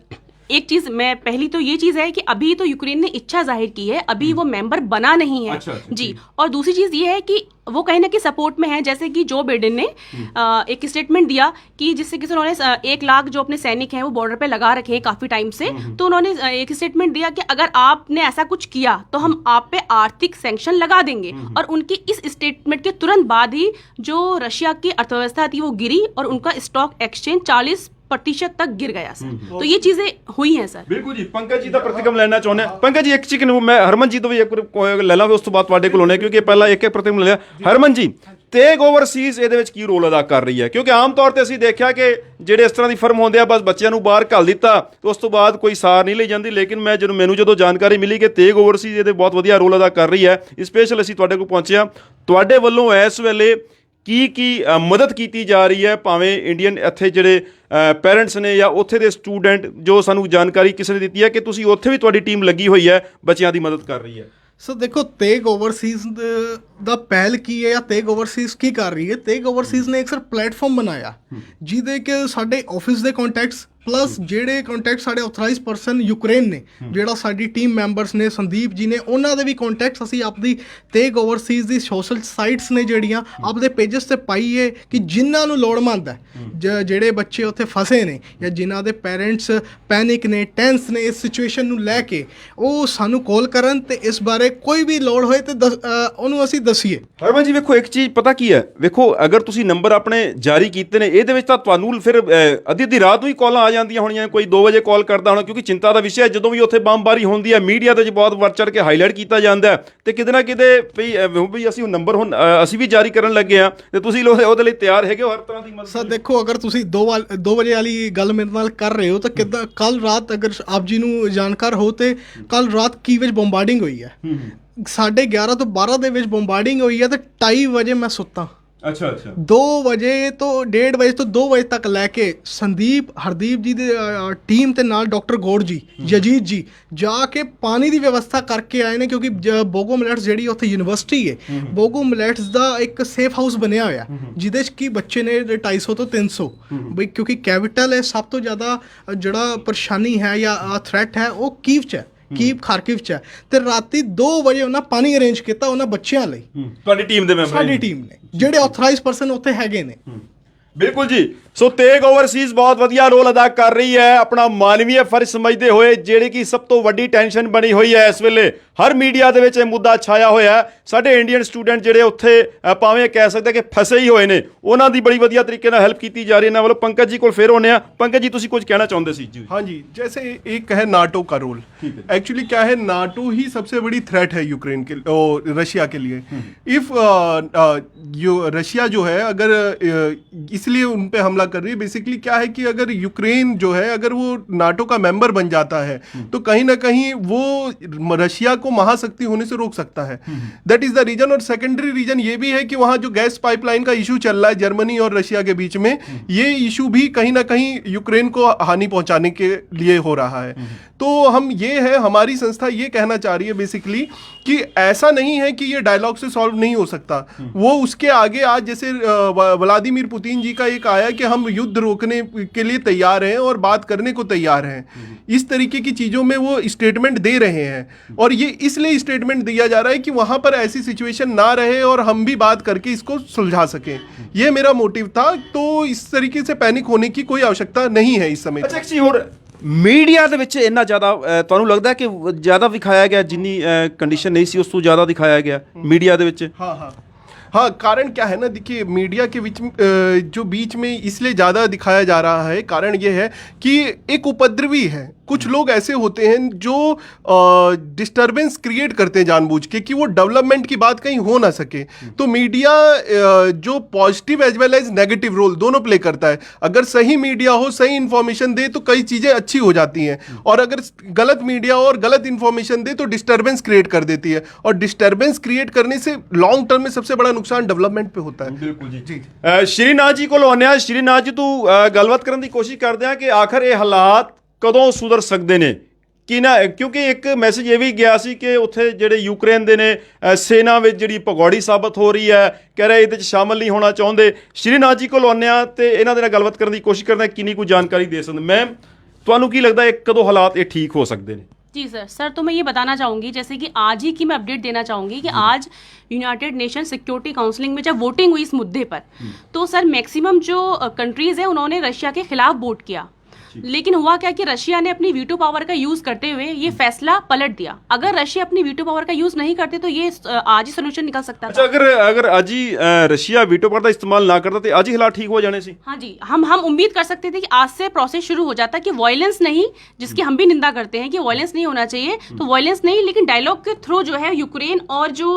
Speaker 3: एक चीज मैं पहली तो ये चीज है कि अभी तो यूक्रेन ने इच्छा जाहिर की है, अभी वो मेंबर बना नहीं है।
Speaker 1: अच्छा,
Speaker 3: जी। और दूसरी चीज ये है कि वो कहीं ना कहीं सपोर्ट में है, जैसे कि जो बाइडेन ने एक स्टेटमेंट दिया कि जिससे कि उन्होंने 1 लाख जो अपने सैनिक हैं वो बॉर्डर पे लगा रखे हैं काफी टाइम से, तो उन्होंने एक स्टेटमेंट दिया कि अगर आपने ऐसा कुछ किया तो हम आप पे आर्थिक सैंक्शन लगा देंगे। और उनकी इस स्टेटमेंट के तुरंत बाद ही जो रशिया की अर्थव्यवस्था थी वो गिरी और उनका स्टॉक एक्सचेंज 40% तक गिर गया सर। तो ये चीजें हुई हैं सर।
Speaker 1: ਬਿਲਕੁਲ ਜੀ। ਪੰਕਜ ਜੀ ਦਾ ਪ੍ਰਤੀਕਰਮ ਲੈਣਾ ਚਾਹੁੰਦੇ ਆ। ਪੰਕਜ ਜੀ ਇੱਕ ਚੀਜ਼ ਨੂੰ ਮੈਂ ਹਰਮਨ ਜੀ ਤੋਂ ਵੀ ਇੱਕ ਲੈ ਲਾਂ, ਉਸ ਤੋਂ ਬਾਅਦ ਤੁਹਾਡੇ ਕੋਲ ਆਉਣਾ ਕਿਉਂਕਿ ਪਹਿਲਾਂ ਇੱਕ ਪ੍ਰਤੀਕਰਮ ਲੈ ਲਿਆ। ਹਰਮਨ ਜੀ, ਤੇਗ ਓਵਰਸੀਜ਼ ਇਹਦੇ ਵਿੱਚ ਕੀ ਰੋਲ ਅਦਾ ਕਰ ਰਹੀ ਹੈ? ਕਿਉਂਕਿ ਆਮ ਤੌਰ ਤੇ ਅਸੀਂ ਦੇਖਿਆ ਕਿ ਜਿਹੜੇ ਇਸ ਤਰ੍ਹਾਂ ਦੀ ਫਰਮ ਹੁੰਦੇ ਆ ਬਸ ਬੱਚਿਆਂ ਨੂੰ ਬਾਹਰ ਘੱਲ ਦਿੱਤਾ ਤੇ ਉਸ ਤੋਂ ਬਾਅਦ ਕੋਈ ਸਾਰ ਨਹੀਂ ਲਈ ਜਾਂਦੀ, ਲੇਕਿਨ ਮੈਨੂੰ ਜਦੋਂ ਜਾਣਕਾਰੀ ਮਿਲੀ ਕਿ ਤੇਗ ਓਵਰਸੀਜ਼ ਇਹਦੇ ਬਹੁਤ ਵਧੀਆ ਰੋਲ ਅਦਾ ਕਰ ਰਹੀ ਹੈ, ਸਪੈਸ਼ਲ ਅਸੀਂ ਤੁਹਾਡੇ ਕੋਲ ਪਹੁੰਚੇ ਆ। ਤੁਹਾਡੇ ਵੱਲੋਂ ਇਸ ਵੇਲੇ ਕੀ ਮਦਦ ਕੀਤੀ ਜਾ ਰਹੀ ਹੈ, ਭਾਵੇਂ ਇੰਡੀਅਨ ਇੱਥੇ ਜਿਹੜੇ ਪੈਰੈਂਟਸ ਨੇ ਜਾਂ ਉੱਥੇ ਦੇ ਸਟੂਡੈਂਟ, ਜੋ ਸਾਨੂੰ ਜਾਣਕਾਰੀ ਕਿਸੇ ਨੇ ਦਿੱਤੀ ਹੈ ਕਿ ਤੁਸੀਂ ਉੱਥੇ ਵੀ ਤੁਹਾਡੀ ਟੀਮ ਲੱਗੀ ਹੋਈ ਹੈ, ਬੱਚਿਆਂ ਦੀ ਮਦਦ ਕਰ ਰਹੀ ਹੈ।
Speaker 4: ਸੋ ਦੇਖੋ, ਤੇਗ ਓਵਰਸੀਜ਼ ਦਾ ਪਹਿਲ ਕੀ ਹੈ ਜਾਂ ਤੇਗ ਓਵਰਸੀਜ਼ ਕੀ ਕਰ ਰਹੀ ਹੈ? ਤੇਗ ਓਵਰਸੀਜ਼ ਨੇ ਇੱਕ ਸਰ ਪਲੇਟਫਾਰਮ ਬਣਾਇਆ ਜਿਹਦੇ ਕਿ ਸਾਡੇ ਆਫਿਸ ਦੇ ਕੰਟੈਕਟਸ ਪਲੱਸ ਜਿਹੜੇ ਕੰਟੈਕਟ ਸਾਡੇ ਆਥੋਰਾਈਜ਼ ਪਰਸਨ ਯੂਕਰੇਨ ਨੇ, ਜਿਹੜਾ ਸਾਡੀ ਟੀਮ ਮੈਂਬਰਸ ਨੇ, ਸੰਦੀਪ ਜੀ ਨੇ, ਉਹਨਾਂ ਦੇ ਵੀ ਕੰਟੈਕਟਸ ਅਸੀਂ ਆਪਦੀ ਤੇਗ ਓਵਰਸੀਜ਼ ਦੀ ਸੋਸ਼ਲ ਸਾਈਟਸ ਨੇ ਜਿਹੜੀਆਂ ਆਪਦੇ ਪੇਜਸ ਤੇ ਪਾਈਏ ਕਿ ਜਿਨ੍ਹਾਂ ਨੂੰ ਲੋੜਵੰਦ ਹੈ, ਜਿਹੜੇ ਬੱਚੇ ਉੱਥੇ ਫਸੇ ਨੇ ਜਾਂ ਜਿਨ੍ਹਾਂ ਦੇ ਪੈਰੈਂਟਸ ਪੈਨਿਕ ਨੇ, ਟੈਂਸ ਨੇ ਇਸ ਸਿਚੁਏਸ਼ਨ ਨੂੰ ਲੈ ਕੇ, ਉਹ ਸਾਨੂੰ ਕਾਲ ਕਰਨ ਤੇ ਇਸ ਬਾਰੇ ਕੋਈ ਵੀ ਲੋੜ ਹੋਏ ਤੇ ਉਹਨੂੰ ਅਸੀਂ ਦਸੀਏ।
Speaker 1: ਹਰਮਨ ਜੀ ਵੇਖੋ, ਇੱਕ ਚੀਜ਼ ਪਤਾ ਕੀ ਹੈ, ਵੇਖੋ ਅਗਰ ਤੁਸੀਂ ਨੰਬਰ ਆਪਣੇ ਜਾਰੀ ਕੀਤੇ ਨੇ ਇਹਦੇ ਵਿੱਚ ਤਾਂ ਤੁਹਾਨੂੰ ਫਿਰ ਅੱਧੀ ਰਾਤ ਨੂੰ ਹੀ ਕਾਲਾਂ ਜਾਂਦੀਆਂ ਹੋਣੀਆਂ, ਕੋਈ 2 ਵਜੇ ਕਾਲ ਕਰਦਾ ਹੋਣਾ, ਕਿਉਂਕਿ ਚਿੰਤਾ ਦਾ ਵਿਸ਼ਾ ਹੈ। ਜਦੋਂ ਵੀ ਉੱਥੇ ਬੰਬਾਰੀ ਹੁੰਦੀ ਹੈ ਮੀਡੀਆ ਦੇ ਵਿੱਚ ਬਹੁਤ ਵੱਧ ਚੜ੍ਹ ਕੇ ਹਾਈਲਾਈਟ ਕੀਤਾ ਜਾਂਦਾ ਤੇ ਕਿਤੇ ਨਾ ਕਿਤੇ ਵੀ ਅਸੀਂ ਨੰਬਰ ਹੁਣ ਅਸੀਂ ਵੀ ਜਾਰੀ ਕਰਨ ਲੱਗੇ ਆ ਤੇ ਤੁਸੀਂ ਲੋਕ ਉਹਦੇ ਲਈ ਤਿਆਰ ਹੈਗੇ ਹੋ ਹਰ ਤਰ੍ਹਾਂ ਦੀ ਮਦਦ?
Speaker 4: ਸਰ ਦੇਖੋ, ਅਗਰ ਤੁਸੀਂ 2 ਵਜੇ ਵਾਲੀ ਗੱਲ ਮੇਰੇ ਨਾਲ ਕਰ ਰਹੇ ਹੋ ਤਾਂ ਕਿੱਦਾਂ ਕੱਲ ਰਾਤ ਅਗਰ ਆਪ ਜੀ ਨੂੰ ਜਾਣਕਾਰ ਹੋ ਤੇ ਕੱਲ ਰਾਤ ਕੀ ਵਿੱਚ ਬੰਬਾਰਡਿੰਗ ਹੋਈ ਹੈ, 11:30 ਤੋਂ 12 ਦੇ ਵਿੱਚ ਬੰਬਾਰਡਿੰਗ ਹੋਈ ਹੈ ਤੇ 2:30 ਵਜੇ ਮੈਂ ਸੁੱਤਾ।
Speaker 1: ਅੱਛਾ
Speaker 4: 2 ਵਜੇ ਤੋਂ 1:30 ਵਜੇ ਤੋਂ 2 ਵਜੇ ਤੱਕ ਲੈ ਕੇ ਸੰਦੀਪ ਹਰਦੀਪ ਜੀ ਦੇ ਟੀਮ ਤੇ ਨਾਲ ਡਾਕਟਰ ਗੌੜ ਜੀ, ਯਜੀਤ ਜੀ ਜਾ ਕੇ ਪਾਣੀ ਦੀ ਵਿਵਸਥਾ ਕਰਕੇ ਆਏ ਨੇ, ਕਿਉਂਕਿ ਬੋਗੋ ਮਿਲੈਟਸ ਜਿਹੜੀ ਉੱਥੇ ਯੂਨੀਵਰਸਿਟੀ ਹੈ, ਬੋਗੋ ਮਿਲੈਟਸ ਦਾ ਇੱਕ ਸੇਫ ਹਾਊਸ ਬਣਿਆ ਹੋਇਆ ਜਿਹਦੇ 'ਚ ਕੀ ਬੱਚੇ ਨੇ 250 ਤੋਂ 300 ਬਈ, ਕਿਉਂਕਿ ਕੈਪੀਟਲ ਹੈ, ਸਭ ਤੋਂ ਜ਼ਿਆਦਾ ਜਿਹੜਾ ਪਰੇਸ਼ਾਨੀ ਹੈ ਜਾਂ ਥ੍ਰੈਟ ਹੈ ਉਹ ਕੀਵ 'ਚ ਹੈ, ਕੀਵ ਖਾਰਕਿਵ 'ਚ ਹੈ। ਤੇ ਰਾਤੀ 2 ਵਜੇ ਉਹਨਾਂ ਪਾਣੀ ਅਰੇਂਜ ਕੀਤਾ ਉਹਨਾਂ ਬੱਚਿਆਂ ਲਈ,
Speaker 1: ਤੁਹਾਡੀ ਟੀਮ ਦੇ ਮੈਂਬਰ?
Speaker 4: ਸਾਡੀ ਟੀਮ ਨੇ, ਜਿਹੜੇ ਆਥੋਰਾਈਜ਼ ਪਰਸਨ ਉੱਥੇ ਹੈਗੇ ਨੇ।
Speaker 1: ਬਿਲਕੁਲ ਜੀ। ਸੋ ਤੇਗ ਓਵਰਸੀਜ਼ ਬਹੁਤ ਵਧੀਆ ਰੋਲ ਅਦਾ ਕਰ ਰਹੀ ਹੈ, ਆਪਣਾ ਮਾਨਵੀ ਫਰਜ਼ ਸਮਝਦੇ ਹੋਏ, ਜਿਹੜੀ ਕਿ ਸਭ ਤੋਂ ਵੱਡੀ ਟੈਨਸ਼ਨ ਬਣੀ ਹੋਈ ਹੈ ਇਸ ਵੇਲੇ ਹਰ ਮੀਡੀਆ ਦੇ ਵਿੱਚ ਇਹ ਮੁੱਦਾ ਛਾਇਆ ਹੋਇਆ ਹੈ। ਸਾਡੇ ਇੰਡੀਅਨ ਸਟੂਡੈਂਟ ਜਿਹੜੇ ਉੱਥੇ ਭਾਵੇਂ ਕਹਿ ਸਕਦੇ ਕਿ ਫਸੇ ਹੀ ਹੋਏ ਨੇ, ਉਹਨਾਂ ਦੀ ਬੜੀ ਵਧੀਆ ਤਰੀਕੇ ਨਾਲ ਹੈਲਪ ਕੀਤੀ ਜਾ ਰਹੀ ਹੈ ਇਹਨਾਂ ਵੱਲੋਂ। ਪੰਕਜ ਜੀ ਕੋਲ ਫਿਰ ਆਉਂਦੇ ਆ। ਪੰਕਜ ਜੀ, ਤੁਸੀਂ ਕੁਝ ਕਹਿਣਾ ਚਾਹੁੰਦੇ ਸੀ ਜੀ?
Speaker 2: हाँ जी, जैसे एक है नाटो का रोल, एक्चुअली क्या है, नाटो ही सबसे बड़ी थ्रेट है यूक्रेन के रशिया के लिए। इफ रशिया जो है अगर इसलिए उन पे हमला कर रही है। बेसिकली क्या है कि अगर यूक्रेन जो है अगर वो नाटो का मेंबर बन जाता है तो कहीं ना कहीं वो रशिया को महाशक्ति होने से रोक सकता है। That is the reason. और सेकेंडरी रीजन ये भी है कि वहां जो गैस पाइपलाइन का इशू चल रहा है जर्मनी और रशिया के बीच में, ये इशू भी कहीं ना कहीं यूक्रेन को हानि पहुंचाने के लिए हो रहा है। तो हम ये है, हमारी संस्था ये कहना चाह रही है बेसिकली कि ऐसा नहीं है कि ये डायलॉग से सॉल्व नहीं हो सकता। वो उसके आगे आज जैसे व्लादिमीर पुतिन जी का एक आया कि हम युद्ध रोकने के लिए तैयार हैं और बात करने को तैयार हैं, इस तरीके की चीज़ों में वो स्टेटमेंट दे रहे हैं। और ये इसलिए स्टेटमेंट दिया जा रहा है कि वहाँ पर ऐसी सिचुएशन ना रहे और हम भी बात करके इसको सुलझा सकें। ये मेरा मोटिव था। तो इस तरीके से पैनिक होने की कोई आवश्यकता नहीं है इस समय।
Speaker 1: ਅੱਛਾ ਇੱਕ ਚੀਜ਼ ਹੋਰ, ਮੀਡੀਆ ਦੇ ਵਿੱਚ ਇੰਨਾ ਜ਼ਿਆਦਾ ਤੁਹਾਨੂੰ ਲੱਗਦਾ ਕਿ ਜ਼ਿਆਦਾ ਦਿਖਾਇਆ ਗਿਆ, ਜਿੰਨੀ ਕੰਡੀਸ਼ਨ ਨਹੀਂ ਸੀ ਉਸ ਤੋਂ ਜ਼ਿਆਦਾ ਦਿਖਾਇਆ ਗਿਆ ਮੀਡੀਆ ਦੇ ਵਿੱਚ?
Speaker 2: हाँ हाँ हाँ, कारण क्या है ना, देखिए मीडिया के जो बीच में इसलिए ज़्यादा दिखाया जा रहा है, कारण ये है कि एक उपद्रवी है। कुछ लोग ऐसे होते हैं जो डिस्टरबेंस क्रिएट करते हैं जानबूझ के कि वो डेवलपमेंट की बात कहीं हो ना सके। तो मीडिया जो positive as well as negative role दोनों प्ले करता है। अगर सही मीडिया हो, सही इंफॉर्मेशन दे तो कई चीज़ें अच्छी हो जाती हैं, और अगर गलत मीडिया और गलत इंफॉर्मेशन दे तो डिस्टरबेंस क्रिएट कर देती है, और डिस्टरबेंस क्रिएट करने से लॉन्ग टर्म में सबसे बड़ा नुकसान डेवलपमेंट पे होता है।
Speaker 1: ਬਿਲਕੁਲ ਜੀ। ਸ਼੍ਰੀਨਾਥ ਜੀ ਕੋਲ ਆਉਂਦੇ ਹਾਂ। ਸ਼੍ਰੀਨਾਥ ਜੀ ਤੋਂ ਗੱਲਬਾਤ ਕਰਨ ਦੀ ਕੋਸ਼ਿਸ਼ ਕਰਦੇ ਹਾਂ ਕਿ ਆਖਰ ਇਹ ਹਾਲਾਤ ਕਦੋਂ ਸੁਧਰ ਸਕਦੇ ਨੇ ਕਿ ਨਾ, ਕਿਉਂਕਿ ਇੱਕ ਮੈਸੇਜ ਇਹ ਵੀ ਗਿਆ ਸੀ ਕਿ ਉੱਥੇ ਜਿਹੜੇ ਯੂਕਰੇਨ ਦੇ ਨੇ ਸੈਨਾ ਵਿੱਚ ਜਿਹੜੀ ਭਗੌੜੀ ਸਾਬਤ ਹੋ ਰਹੀ ਹੈ, ਕਹਿ ਰਹੇ ਇਹਦੇ 'ਚ ਸ਼ਾਮਲ ਨਹੀਂ ਹੋਣਾ ਚਾਹੁੰਦੇ। ਸ਼੍ਰੀਨਾਥ ਜੀ ਕੋਲ ਆਉਂਦੇ ਹਾਂ ਤੇ ਇਹਨਾਂ ਦੇ ਨਾਲ ਗੱਲਬਾਤ ਕਰਨ ਦੀ ਕੋਸ਼ਿਸ਼ ਕਰਦੇ ਹਾਂ ਕਿੰਨੀ ਕੁ ਜਾਣਕਾਰੀ ਦੇ ਸਕਦੇ। ਮੈਮ, ਤੁਹਾਨੂੰ ਕੀ ਲੱਗਦਾ ਹੈ ਕਦੋਂ ਹਾਲਾਤ ਇਹ ਠੀਕ ਹੋ ਸਕਦੇ ਨੇ?
Speaker 3: जी सर, तो मैं ये बताना चाहूँगी, जैसे कि आज ही की मैं अपडेट देना चाहूँगी कि आज यूनाइटेड नेशन सिक्योरिटी काउंसिलिंग में जब वोटिंग हुई इस मुद्दे पर, तो सर मैक्सिमम जो कंट्रीज़ हैं उन्होंने रशिया के खिलाफ वोट किया। लेकिन हुआ क्या कि रशिया ने अपनी वीटो पावर का यूज़ करते हुए ये फैसला पलट दिया। अगर रशिया अपनी वीटो पावर का यूज़ नहीं करते तो ये आज ही सोल्यूशन निकल सकता था।
Speaker 1: अच्छा, अगर आज ही रशिया वीटो पावर का इस्तेमाल ना करता तो आज ही हालात ठीक हो जाने से?
Speaker 3: हाँ जी, हम उम्मीद कर सकते थे कि आज से प्रोसेस शुरू हो जाता कि वायलेंस नहीं, जिसकी हम भी निंदा करते हैं कि वायलेंस नहीं होना चाहिए, तो वायलेंस नहीं, लेकिन डायलॉग के थ्रू जो है यूक्रेन और जो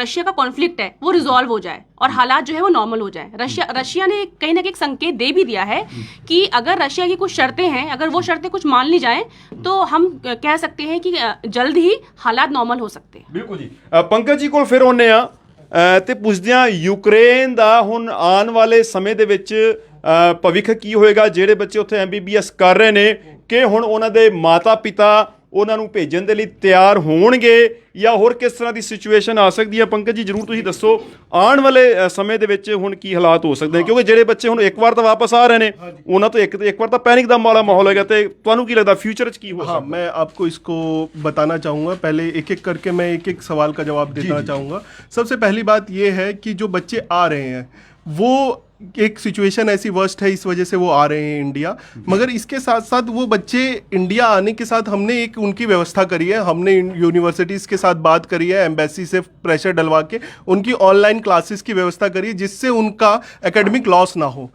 Speaker 3: रशिया का कॉन्फ्लिक्ट है वो रिजॉल्व हो जाए और हालात जो है वो नॉर्मल हो जाए। रशिया ने कहीं ना कहीं संकेत दे भी दिया है कि अगर रशिया की कुछ शर्तें हैं, अगर वो शर्तें कुछ मान ली जाएं तो हम कह सकते हैं कि जल्द ही हालात नॉर्मल हो सकते हैं।
Speaker 1: ਬਿਲਕੁਲ ਜੀ। ਪੰਕਜ ਜੀ ਕੋਲ ਫਿਰ ਆਉਂਦੇ ਆ ਤੇ ਪੁੱਛਦੇ ਆ ਯੂਕਰੇਨ ਦਾ ਹੁਣ ਆਉਣ ਵਾਲੇ ਸਮੇਂ ਦੇ ਵਿੱਚ ਭਵਿੱਖ ਕੀ ਹੋਏਗਾ? ਜਿਹੜੇ ਬੱਚੇ ਉੱਥੇ MBBS ਕਰ ਰਹੇ ਨੇ, ਕਿ ਹੁਣ ਉਹਨਾਂ ਦੇ ਮਾਤਾ ਪਿਤਾ ਉਹਨਾਂ ਨੂੰ ਭੇਜਣ ਦੇ ਲਈ ਤਿਆਰ ਹੋਣਗੇ ਜਾਂ ਹੋਰ ਕਿਸ ਤਰ੍ਹਾਂ ਦੀ ਸਿਚੁਏਸ਼ਨ ਆ ਸਕਦੀ ਹੈ? ਪੰਕਜ ਜੀ ਜ਼ਰੂਰ ਤੁਸੀਂ ਦੱਸੋ, ਆਉਣ ਵਾਲੇ ਸਮੇਂ ਦੇ ਵਿੱਚ ਹੁਣ ਕੀ ਹਾਲਾਤ ਹੋ ਸਕਦੇ ਨੇ? ਕਿਉਂਕਿ ਜਿਹੜੇ ਬੱਚੇ ਹੁਣ ਇੱਕ ਵਾਰ ਤਾਂ ਵਾਪਸ ਆ ਰਹੇ ਨੇ, ਉਹਨਾਂ ਤੋਂ ਇੱਕ ਵਾਰ ਤਾਂ ਪੈਨਿਕ ਦਾ ਵਾਲਾ ਮਾਹੌਲ ਹੋਏਗਾ, ਤੇ ਤੁਹਾਨੂੰ ਕੀ ਲੱਗਦਾ फ्यूचर ਚ ਕੀ ਹੋ ਸਕਦਾ?
Speaker 2: हाँ, मैं आपको इसको बताना चाहूँगा। पहले एक एक करके मैं एक एक सवाल का जवाब देना चाहूँगा। सबसे पहली बात ये है कि जो बच्चे आ रहे हैं वो एक सिचुएशन ऐसी वर्स्ट है, इस वजह से वो आ रहे हैं इंडिया। मगर इसके साथ साथ वो बच्चे इंडिया आने के साथ हमने एक उनकी व्यवस्था करी है। हमने यूनिवर्सिटीज़ के साथ बात करी है, एम्बेसी से प्रेशर डलवा के उनकी ऑनलाइन क्लासेस की व्यवस्था करी है, जिससे उनका एकेडमिक लॉस ना हो।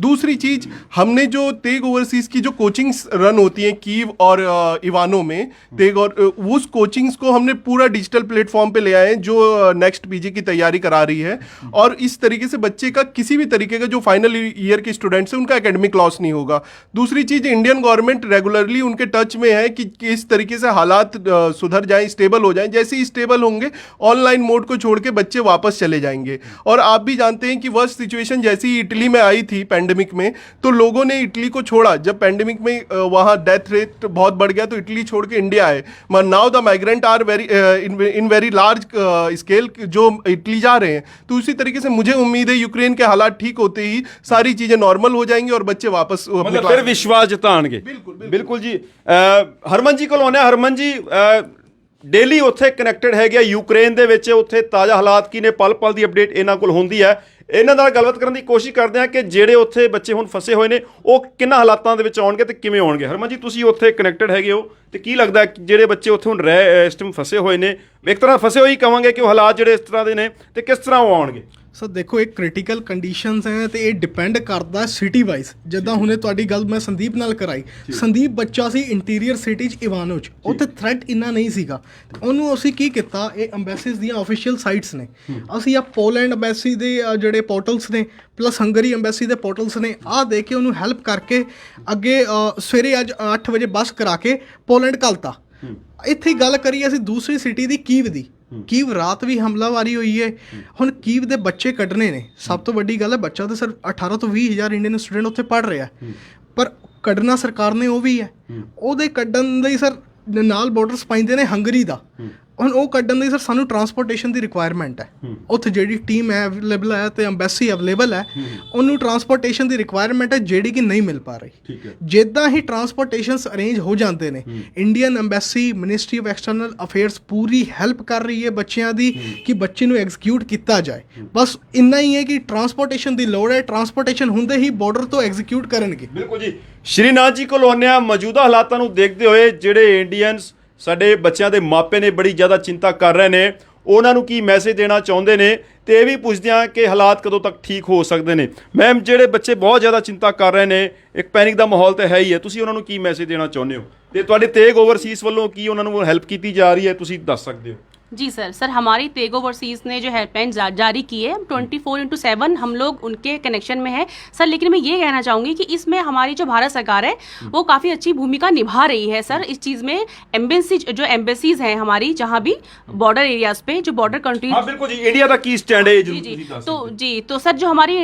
Speaker 2: दूसरी चीज़, हमने जो तेग ओवरसीज़ की जो कोचिंग्स रन होती हैं कीव और इवानो में तेग, और उस कोचिंग्स को हमने पूरा डिजिटल प्लेटफॉर्म पे ले आए हैं, जो नेक्स्ट PG की तैयारी करा रही है। और इस तरीके से बच्चे का किसी भी तरीके जो फाइनल ईयर के स्टूडेंट्स हैं उनका एकेडमिक लॉस नहीं होगा। दूसरी चीज़, इंडियन गवर्नमेंट रेगुलरली उनके टच में है कि किस तरीके से हालात सुधर जाएं, स्टेबल हो जाएं। जैसे ही स्टेबल होंगे ऑनलाइन मोड को छोड़ के बच्चे वापस चले जाएंगे। और आप भी जानते हैं कि वर्स्ट सिचुएशन जैसी इटली में आई थी पैंडेमिक में, तो लोगों ने इटली को छोड़ा। जब पैंडेमिक में वहाँ डेथ रेट बहुत बढ़ गया तो इटली छोड़ के इंडिया आए। Now the migrant are in very large scale जो इटली जा रहे हैं। तो उसी तरीके से मुझे उम्मीद है यूक्रेन के हालात ठीक होते ही सारी चीजें नॉर्मल हो जाएंगी और बच्चे वापस
Speaker 1: मतलब फिर विश्वास जताणगे। बिल्कुल जी। हरमन जी ਕੋਲ ਆਉਂਦੇ ਆ। ਹਰਮਨ ਜੀ, ਡੇਲੀ ਉੱਥੇ ਕਨੈਕਟਡ ਹੈਗੇ ਆ ਯੂਕਰੇਨ ਦੇ ਵਿੱਚ, ਉੱਥੇ ਤਾਜ਼ਾ ਹਾਲਾਤ ਕੀ ਨੇ, ਪਲ ਪਲ ਦੀ ਅਪਡੇਟ ਇਹਨਾਂ ਕੋਲ ਹੁੰਦੀ ਹੈ। ਇਹਨਾਂ ਨਾਲ ਗੱਲਬਾਤ ਕਰਨ ਦੀ ਕੋਸ਼ਿਸ਼ ਕਰਦੇ ਹਾਂ ਕਿ ਜਿਹੜੇ ਉੱਥੇ ਬੱਚੇ ਹੁਣ ਫਸੇ ਹੋਏ ਨੇ ਉਹ ਕਿੰਨਾ ਹਾਲਾਤਾਂ ਦੇ ਵਿੱਚ ਆਉਣਗੇ ਤੇ ਕਿਵੇਂ ਆਉਣਗੇ। ਹਰਮਨ ਜੀ, ਤੁਸੀਂ ਉੱਥੇ ਕਨੈਕਟਡ ਹੈਗੇ ਹੋ ਤੇ ਕੀ ਲੱਗਦਾ ਜਿਹੜੇ ਬੱਚੇ ਉੱਥੇ ਹੁਣ ਇਸ ਟਾਈਮ ਫਸੇ ਹੋਏ ਨੇ, ਇੱਕ ਤਰ੍ਹਾਂ ਫਸੇ ਹੋਏ ਹੀ ਕਹਾਂਗੇ ਕਿ ਉਹ ਹਾਲਾਤ ਜਿਹੜੇ ਇਸ ਤਰ੍ਹਾਂ ਦੇ ਨੇ ਤੇ ਕਿਸ ਤਰ੍ਹਾਂ ਉਹ ਆਉਣਗੇ?
Speaker 4: ਸਰ ਦੇਖੋ ਇਹ ਕ੍ਰਿਟੀਕਲ ਕੰਡੀਸ਼ਨਸ ਹੈ ਤੇ ਇਹ ਡਿਪੈਂਡ ਕਰਦਾ ਸਿਟੀ ਵਾਈਜ਼। ਜਿੱਦਾਂ ਹੁਣੇ ਤੁਹਾਡੀ ਗੱਲ ਮੈਂ ਸੰਦੀਪ ਨਾਲ ਕਰਾਈ, ਸੰਦੀਪ ਬੱਚਾ ਸੀ ਇੰਟੀਰੀਅਰ ਸਿਟੀ 'ਚ ਇਵਾਨੋ 'ਚ, ਉੱਥੇ ਥ੍ਰੈਟ ਇੰਨਾ ਨਹੀਂ ਸੀਗਾ। ਉਹਨੂੰ ਅਸੀਂ ਕੀ ਕੀਤਾ, ਇਹ ਅੰਬੈਸੀਜ਼ ਦੀਆਂ ਆਫੀਸ਼ੀਅਲ ਸਾਈਟਸ ਨੇ, ਅਸੀਂ ਆ ਪੋਲੈਂਡ ਅੰਬੈਸੀ ਦੇ ਜਿਹੜੇ ਪੋਰਟਲਸ ਨੇ ਪਲੱਸ ਹੰਗਰੀ ਅੰਬੈਸੀ ਦੇ ਪੋਰਟਲਸ ਨੇ, ਆਹ ਦੇ ਕੇ ਉਹਨੂੰ ਹੈਲਪ ਕਰਕੇ ਅੱਗੇ ਸਵੇਰੇ ਅੱਜ 8 ਵਜੇ ਬੱਸ ਕਰਾ ਕੇ ਪੋਲੈਂਡ ਘੱਲਤਾ। ਇੱਥੇ ਗੱਲ ਕਰੀਏ ਅਸੀਂ ਦੂਸਰੀ ਸਿਟੀ ਦੀ ਕੀਵ ਦੀ, ਕੀਵ ਰਾਤ ਵੀ ਹਮਲਾਵਾਰੀ ਹੋਈ ਹੈ। ਹੁਣ ਕੀਵ ਦੇ ਬੱਚੇ ਕੱਢਣੇ ਨੇ, ਸਭ ਤੋਂ ਵੱਡੀ ਗੱਲ ਹੈ ਬੱਚਾ ਤਾਂ ਸਿਰਫ 18 ਤੋਂ 20 ਹਜ਼ਾਰ ਇੰਡੀਅਨ ਸਟੂਡੈਂਟ ਉੱਥੇ ਪੜ੍ਹ ਰਿਹਾ, ਪਰ ਕੱਢਣਾ ਸਰਕਾਰ ਨੇ ਉਹ ਵੀ ਹੈ। ਉਹਦੇ ਕੱਢਣ ਲਈ ਸਰ ਨਾਲ ਬਾਰਡਰਸ ਪੈਂਦੇ ਨੇ ਹੰਗਰੀ ਦਾ, ਹੁਣ ਉਹ ਕੱਢਣ ਲਈ ਸਰ ਸਾਨੂੰ ਟਰਾਂਸਪੋਰਟੇਸ਼ਨ ਦੀ ਰਿਕੁਆਇਰਮੈਂਟ ਹੈ। ਉੱਥੇ ਜਿਹੜੀ ਟੀਮ ਹੈ ਅਵੇਲੇਬਲ ਹੈ ਤੇ ਅੰਬੈਸੀ ਅਵੇਲੇਬਲ ਹੈ, ਉਹਨੂੰ ਟਰਾਂਸਪੋਰਟੇਸ਼ਨ ਦੀ ਰਿਕੁਆਇਰਮੈਂਟ ਹੈ ਜਿਹੜੀ ਕਿ ਨਹੀਂ ਮਿਲ ਪਾ ਰਹੀ। ਜਿੱਦਾਂ ਹੀ ਟਰਾਂਸਪੋਰਟੇਸ਼ਨਸ ਅਰੇਂਜ ਹੋ ਜਾਂਦੇ ਨੇ, Indian embassy ministry of external affairs Puri help ਕਰ ਰਹੀ ਹੈ ਬੱਚਿਆਂ ਦੀ ਕਿ ਬੱਚੇ ਨੂੰ ਐਗਜ਼ੀਕਿਊਟ ਕੀਤਾ ਜਾਏ। ਬਸ ਇੰਨਾ ਹੀ ਹੈ ਕਿ ਟਰਾਂਸਪੋਰਟੇਸ਼ਨ ਦੀ ਲੋੜ ਹੈ, ਟਰਾਂਸਪੋਰਟੇਸ਼ਨ ਹੁੰਦੇ ਹੀ ਬਾਰਡਰ ਤੋਂ ਐਗਜ਼ੀਕਿਊਟ ਕਰਨਗੇ।
Speaker 1: ਬਿਲਕੁਲ ਜੀ। ਸ਼੍ਰੀਨਾਥ ਜੀ ਕੋਲ ਆਉਂਦੇ ਹਾਂ। ਮੌਜੂਦਾ ਹਾਲਾਤਾਂ ਨੂੰ ਦੇਖਦੇ ਹੋਏ ਜਿਹੜੇ ਇੰਡੀਅਨਸ ਸਾਡੇ ਬੱਚਿਆਂ ਦੇ ਮਾਪੇ ਨੇ ਬੜੀ ਜ਼ਿਆਦਾ ਚਿੰਤਾ ਕਰ ਰਹੇ ਨੇ, ਉਹਨਾਂ ਨੂੰ ਕੀ ਮੈਸੇਜ ਦੇਣਾ ਚਾਹੁੰਦੇ ਨੇ, ਤੇ ਇਹ ਵੀ ਪੁੱਛਦੇ ਹਾਂ ਕਿ ਹਾਲਾਤ ਕਦੋਂ ਤੱਕ ਠੀਕ ਹੋ ਸਕਦੇ ਨੇ। ਮੈਮ, ਜਿਹੜੇ ਬੱਚੇ ਬਹੁਤ ਜ਼ਿਆਦਾ ਚਿੰਤਾ ਕਰ ਰਹੇ ਨੇ, ਇੱਕ ਪੈਨਿਕ ਦਾ ਮਾਹੌਲ ਤਾਂ ਹੈ ਹੀ ਹੈ, ਤੁਸੀਂ ਉਹਨਾਂ ਨੂੰ ਕੀ ਮੈਸੇਜ ਦੇਣਾ ਚਾਹੁੰਦੇ ਹੋ, ਤੇ ਤੁਹਾਡੇ ਤੇਗ ਓਵਰਸੀਜ਼ ਵੱਲੋਂ ਕੀ ਉਹਨਾਂ ਨੂੰ ਹੈਲਪ ਕੀਤੀ ਜਾ ਰਹੀ ਹੈ, ਤੁਸੀਂ ਦੱਸ ਸਕਦੇ ਹੋ।
Speaker 3: जी सर हमारी तेग ओवरसीज़ ने जो हेल्पलाइन जारी की है, 24/7 हम लोग उनके कनेक्शन में है सर। लेकिन मैं ये कहना चाहूँगी कि इसमें हमारी जो भारत सरकार है वो काफ़ी अच्छी भूमिका निभा रही है सर इस चीज़ में। एम्बेसीज़ हैं हमारी जहाँ भी बॉर्डर एरियाज़ पे, जो बॉर्डर कंट्री।
Speaker 1: हाँ बिल्कुल जी, इंडिया का की स्टैंड है
Speaker 3: जी तो सर जो हमारी